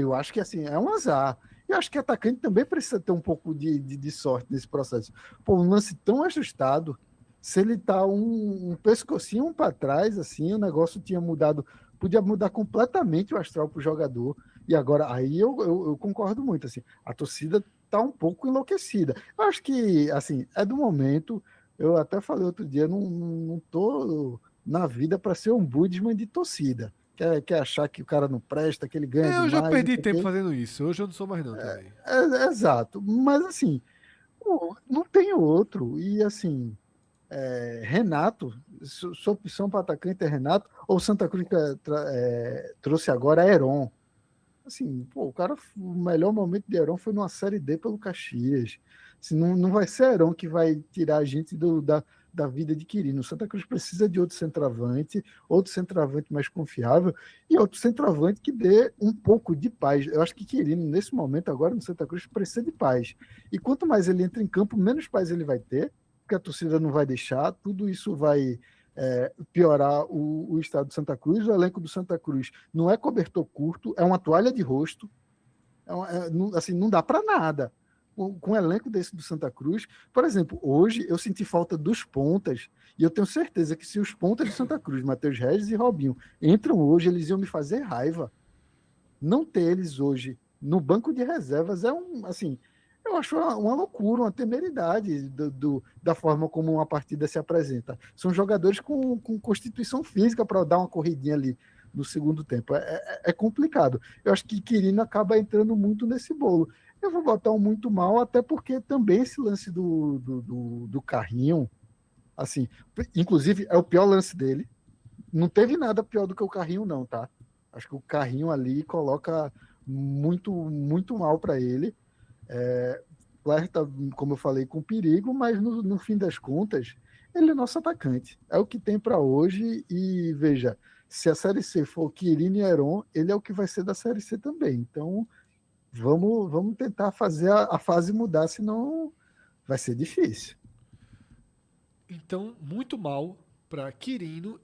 eu acho que assim, é um azar. Eu acho que atacante também precisa ter um pouco de sorte nesse processo. Pô, um lance tão ajustado, se ele tá um pescocinho para trás, assim, o negócio tinha mudado, podia mudar completamente o astral pro jogador. E agora, aí eu concordo muito, assim, a torcida tá um pouco enlouquecida. Eu acho que, assim, é do momento, eu até falei outro dia, não tô na vida para ser um ombudsman de torcida. quer achar que o cara não presta, que ele ganha Eu demais. já não perdi sei o tempo quê. fazendo isso. Hoje eu não sou mais não também. Exato. Mas assim, pô, não tem outro. E assim, Renato, sua opção para atacante é Renato, ou Santa Cruz trouxe agora Heron. Assim, pô, o melhor momento de Heron foi numa Série D pelo Caxias. Assim, não vai ser Heron que vai tirar a gente da vida de Quirino. O Santa Cruz precisa de outro centroavante mais confiável e outro centroavante que dê um pouco de paz. Eu acho que Quirino, nesse momento agora no Santa Cruz, precisa de paz. E quanto mais ele entra em campo, menos paz ele vai ter, porque a torcida não vai deixar, tudo isso vai piorar o estado do Santa Cruz. O elenco do Santa Cruz não é cobertor curto, é uma toalha de rosto. Assim, não dá para nada. Com um elenco desse do Santa Cruz, por exemplo, hoje eu senti falta dos pontas, e eu tenho certeza que se os pontas do Santa Cruz, Matheus Regis e Robinho, entram hoje, eles iam me fazer raiva. Não ter eles hoje no banco de reservas assim, eu acho uma loucura, uma temeridade da forma como uma partida se apresenta. São jogadores com constituição física para dar uma corridinha ali no segundo tempo. É complicado. Eu acho que Quirino acaba entrando muito nesse bolo. Eu vou botar um muito mal, até porque também esse lance do carrinho, assim, inclusive é o pior lance dele. Não teve nada pior do que o carrinho, não, tá? Acho que o carrinho ali coloca muito, muito mal para ele. Flerta, como eu falei, com perigo, mas no fim das contas, ele é nosso atacante. É o que tem para hoje. E veja, se a Série C for Quirino e Heron, ele é o que vai ser da Série C também. Então, vamos tentar fazer a fase mudar, senão vai ser difícil. Então, muito mal para Quirino.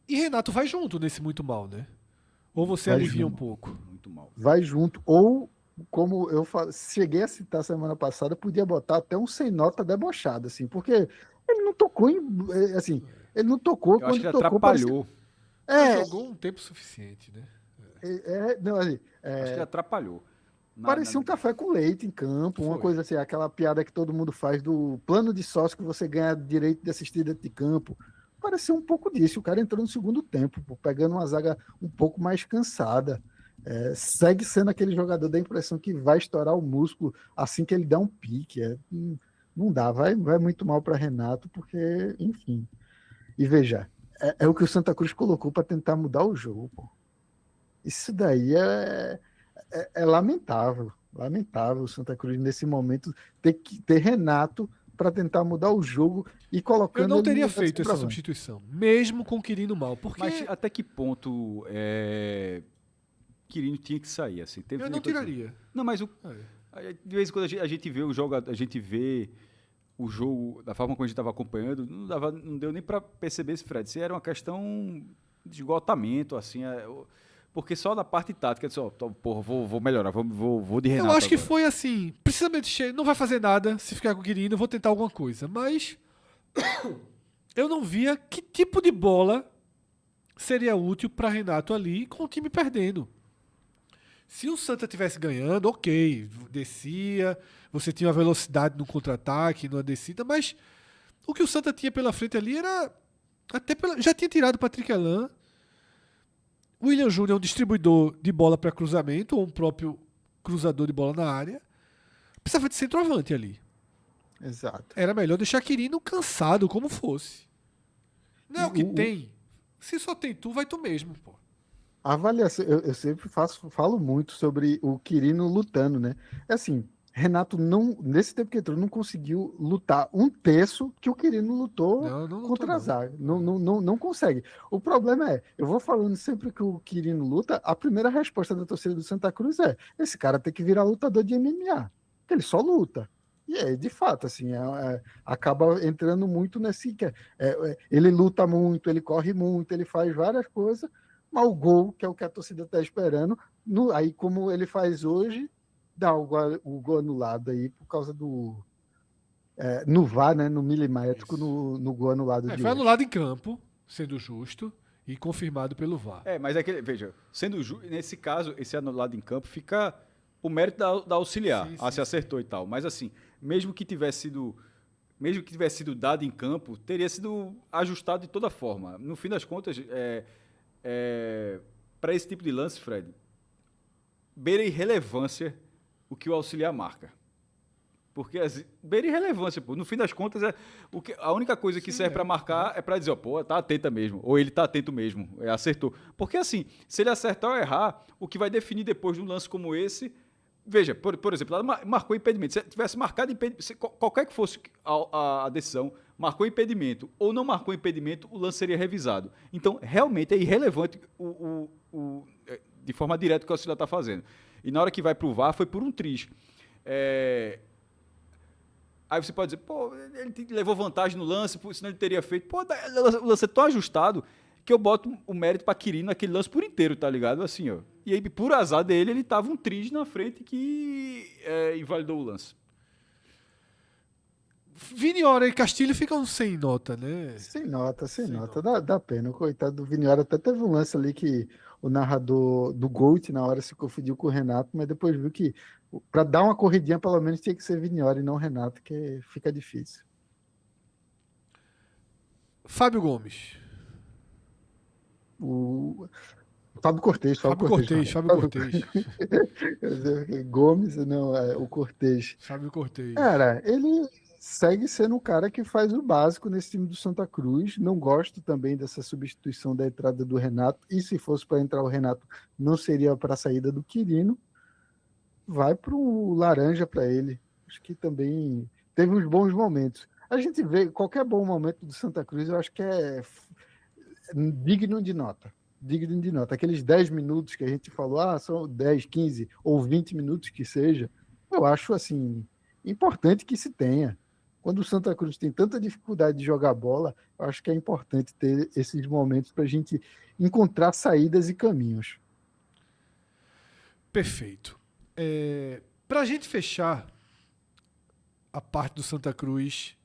E Renato vai junto nesse muito mal, né? Ou você Vai alivia um junto. pouco? Muito mal. Vai junto. Ou, como eu cheguei a citar semana passada, podia botar até um sem nota debochado, assim, porque ele não tocou assim, ele não tocou Eu acho que quando ele tocou, parecia. atrapalhou. Não jogou um tempo suficiente, né? Não, assim, Acho que ele atrapalhou. parecia um café com leite em campo, uma Foi. coisa assim, aquela piada que todo mundo faz do plano de sócio que você ganha direito de assistir dentro de campo. Parecia um pouco disso. O cara entrou no segundo tempo, pô, pegando uma zaga um pouco mais cansada. Segue sendo aquele jogador da impressão que vai estourar o músculo assim que ele dá um pique. Não dá, vai muito mal para Renato, porque, enfim. E veja, é o que o Santa Cruz colocou para tentar mudar o jogo, pô. Isso daí é lamentável, lamentável o Santa Cruz nesse momento ter Renato para tentar mudar o jogo e Eu colocando não ele no teria lugar de feito essa centroavante. substituição, mesmo com Quirino mal, porque Mas até que ponto Quirino tinha que sair? Assim? eu não tiraria. Não, mas É. de vez em quando a gente vê o jogo, a gente vê o jogo da forma como a gente estava acompanhando, não deu nem para perceber se era uma questão de esgotamento, assim, porque só na parte tática, só, porra, vou melhorar, vou de Renato Eu acho que agora. foi assim, precisa mexer, não vai fazer nada se ficar com o Quirino, eu vou tentar alguma coisa, mas eu não via que tipo de bola seria útil para Renato ali com o time perdendo. Se o Santa tivesse ganhando, ok, descia, você tinha uma velocidade no contra-ataque, numa descida, mas o que o Santa tinha pela frente ali era já tinha tirado o Patrick Elan. O William Júnior é um distribuidor de bola para cruzamento, ou um próprio cruzador de bola na área. Precisava de centroavante ali. Exato. Era melhor deixar Quirino cansado, como fosse. Não é o que tem. Se só tem tu, vai tu mesmo, pô. A avaliação, eu sempre falo muito sobre o Quirino lutando, né? É assim, Renato não, nesse tempo que entrou, não conseguiu lutar um terço que o Quirino lutou Não lutou, contra a não. zaga. Não consegue. O problema eu vou falando sempre que o Quirino luta, a primeira resposta da torcida do Santa Cruz esse cara tem que virar lutador de MMA, porque ele só luta. E aí, de fato, assim, acaba entrando muito nesse. Ele luta muito, ele corre muito, ele faz várias coisas, mas o gol, que é o que a torcida está esperando, aí como ele faz hoje, dá o gol anulado aí por causa no VAR, né, no milimétrico, no gol anulado de Foi hoje. anulado em campo, sendo justo, e confirmado pelo VAR. Mas veja, nesse caso, esse anulado em campo fica o mérito da auxiliar. Sim, Se acertou e tal. Mas assim, mesmo que tivesse sido dado em campo, teria sido ajustado de toda forma. No fim das contas, para esse tipo de lance, Fred, beira irrelevância o que o auxiliar marca. Porque beira irrelevância, pô. No fim das contas, a única coisa que serve para marcar é para dizer, ó, pô, tá atenta mesmo. Ou ele tá atento mesmo, acertou. Porque assim, se ele acertar ou errar, o que vai definir depois de um lance como esse... Veja, por exemplo, ela marcou impedimento. Se tivesse marcado impedimento, qualquer que fosse a decisão, marcou impedimento ou não marcou impedimento, o lance seria revisado. Então, realmente é irrelevante de forma direta o que o auxiliar está fazendo. E na hora que vai para o VAR, foi por um triz. Aí você pode dizer, pô, ele levou vantagem no lance, senão ele teria feito. Pô, o lance é tão ajustado que eu boto o mérito para Quirino naquele lance por inteiro, tá ligado? Assim, ó. E aí, por azar dele, ele tava um triz na frente que invalidou o lance. Viniora e Castilho ficam sem nota, né? Sem nota. Dá pena. O coitado do Viniora até teve um lance ali que o narrador do Gold na hora se confundiu com o Renato, mas depois viu que para dar uma corridinha pelo menos tinha que ser Viniora e não Renato, que fica difícil. Fábio Gomes. O Fábio Cortez. Fábio Cortez. Gomes, não, o Cortez. Fábio Cortez. Cara, ele segue sendo um cara que faz o básico nesse time do Santa Cruz. Não gosto também dessa substituição da entrada do Renato. E se fosse para entrar o Renato, não seria para a saída do Quirino. Vai para o laranja para ele. Acho que também teve uns bons momentos. A gente vê qualquer bom momento do Santa Cruz, eu acho que é digno de nota. Digno de nota. Aqueles 10 minutos que a gente falou, são 10, 15 ou 20 minutos que seja, eu acho assim importante que se tenha. Quando o Santa Cruz tem tanta dificuldade de jogar bola, eu acho que é importante ter esses momentos para a gente encontrar saídas e caminhos. Perfeito. Para a gente fechar a parte do Santa Cruz,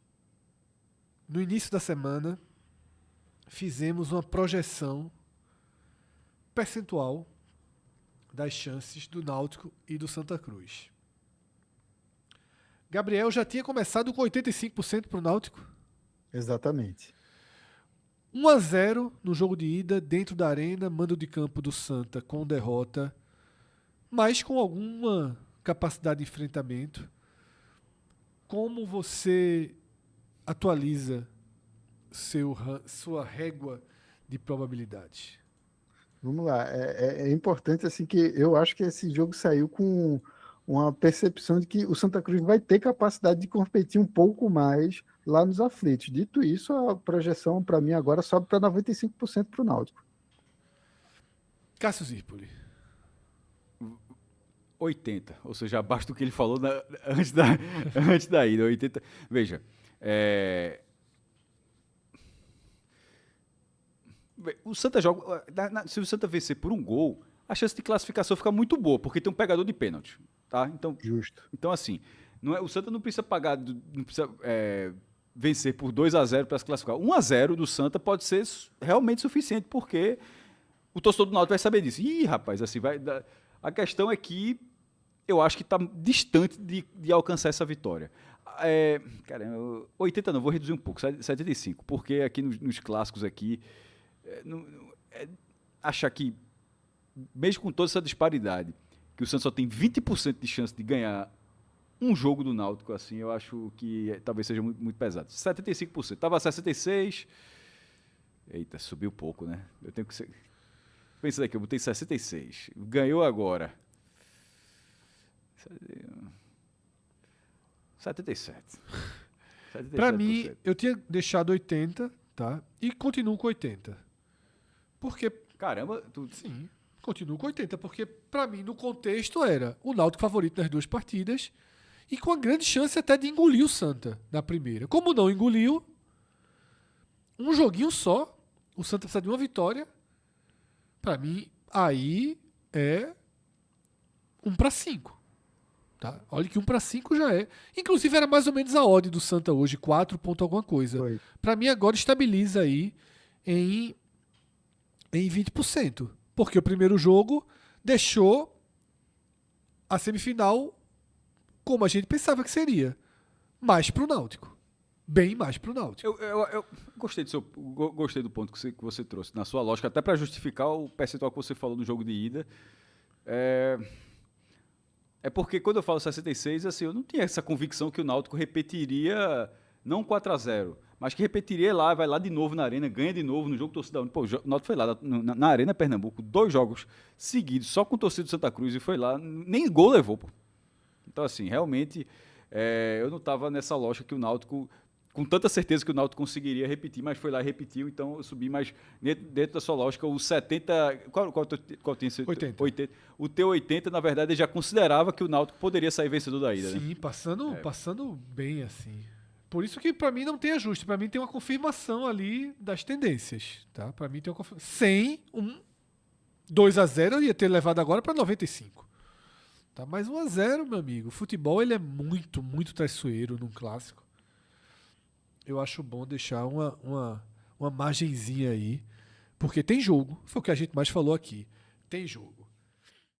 no início da semana, fizemos uma projeção percentual das chances do Náutico e do Santa Cruz. Gabriel já tinha começado com 85% para o Náutico. Exatamente. 1-0 no jogo de ida, dentro da arena, mando de campo do Santa com derrota, mas com alguma capacidade de enfrentamento. Como você atualiza sua régua de probabilidade? Vamos lá. É importante assim que eu acho que esse jogo saiu com uma percepção de que o Santa Cruz vai ter capacidade de competir um pouco mais lá nos aflitos. Dito isso, a projeção para mim agora sobe para 95% para o Náutico. Cássio Zirpoli. 80, ou seja, abaixo do que ele falou antes da ida. 80. Veja, o Santa joga. Se o Santa vencer por um gol, a chance de classificação fica muito boa, porque tem um pegador de pênalti. Tá? Então, justo. Então, assim, o Santa não precisa vencer por 2-0 para se classificar. 1-0 do Santa pode ser realmente suficiente, porque o torcedor do Náutico vai saber disso. Ih, rapaz, assim, a questão é que eu acho que está distante de alcançar essa vitória. Caramba, 80 não, vou reduzir um pouco, 75, porque aqui nos clássicos aqui, achar que, mesmo com toda essa disparidade, que o Santos só tem 20% de chance de ganhar um jogo do Náutico, assim, eu acho que talvez seja muito, muito pesado. 75%. Estava 66%. Eita, subiu pouco, né? Eu tenho que ser... Pensa daqui, eu botei 66%. Ganhou agora. 77%. Para mim, eu tinha deixado 80%, tá? E continuo com 80%. Porque... Caramba, Sim. Continuo com 80, porque para mim no contexto era o Náutico favorito nas duas partidas e com a grande chance até de engolir o Santa na primeira. Como não engoliu, um joguinho só, o Santa precisa de uma vitória, para mim aí é 1-5. Tá? Olha que 1-5 já é. Inclusive era mais ou menos a odd do Santa hoje, 4 ponto alguma coisa. Para mim agora estabiliza aí em 20%. Porque o primeiro jogo deixou a semifinal como a gente pensava que seria. Mais para o Náutico. bem mais pro Náutico. Eu gostei do ponto que você trouxe, na sua lógica, até para justificar o percentual que você falou no jogo de ida. É porque quando eu falo 66, assim, eu não tinha essa convicção que o Náutico repetiria, não 4-0, mas que repetiria lá, vai lá de novo na Arena, ganha de novo no jogo torcida única. Pô, o Náutico foi lá na Arena Pernambuco, 2 jogos seguidos, só com torcida do Santa Cruz, e foi lá, nem gol levou, pô. Então, assim, realmente, eu não estava nessa lógica que o Náutico, com tanta certeza que o Náutico conseguiria repetir, mas foi lá e repetiu, então eu subi, mas dentro da sua lógica, o 70... Qual tinha sido? 80. O teu 80, na verdade, já considerava que o Náutico poderia sair vencedor da ida, Sim, né? passando bem, assim. Por isso que pra mim não tem ajuste, pra mim tem uma confirmação ali das tendências, tá? Pra mim tem uma confirmação. Sem um 2-0 eu ia ter levado agora pra 95. Tá? Mas 1-0, meu amigo. O futebol ele é muito, muito traiçoeiro num clássico. Eu acho bom deixar uma margenzinha aí, porque tem jogo, foi o que a gente mais falou aqui. Tem jogo.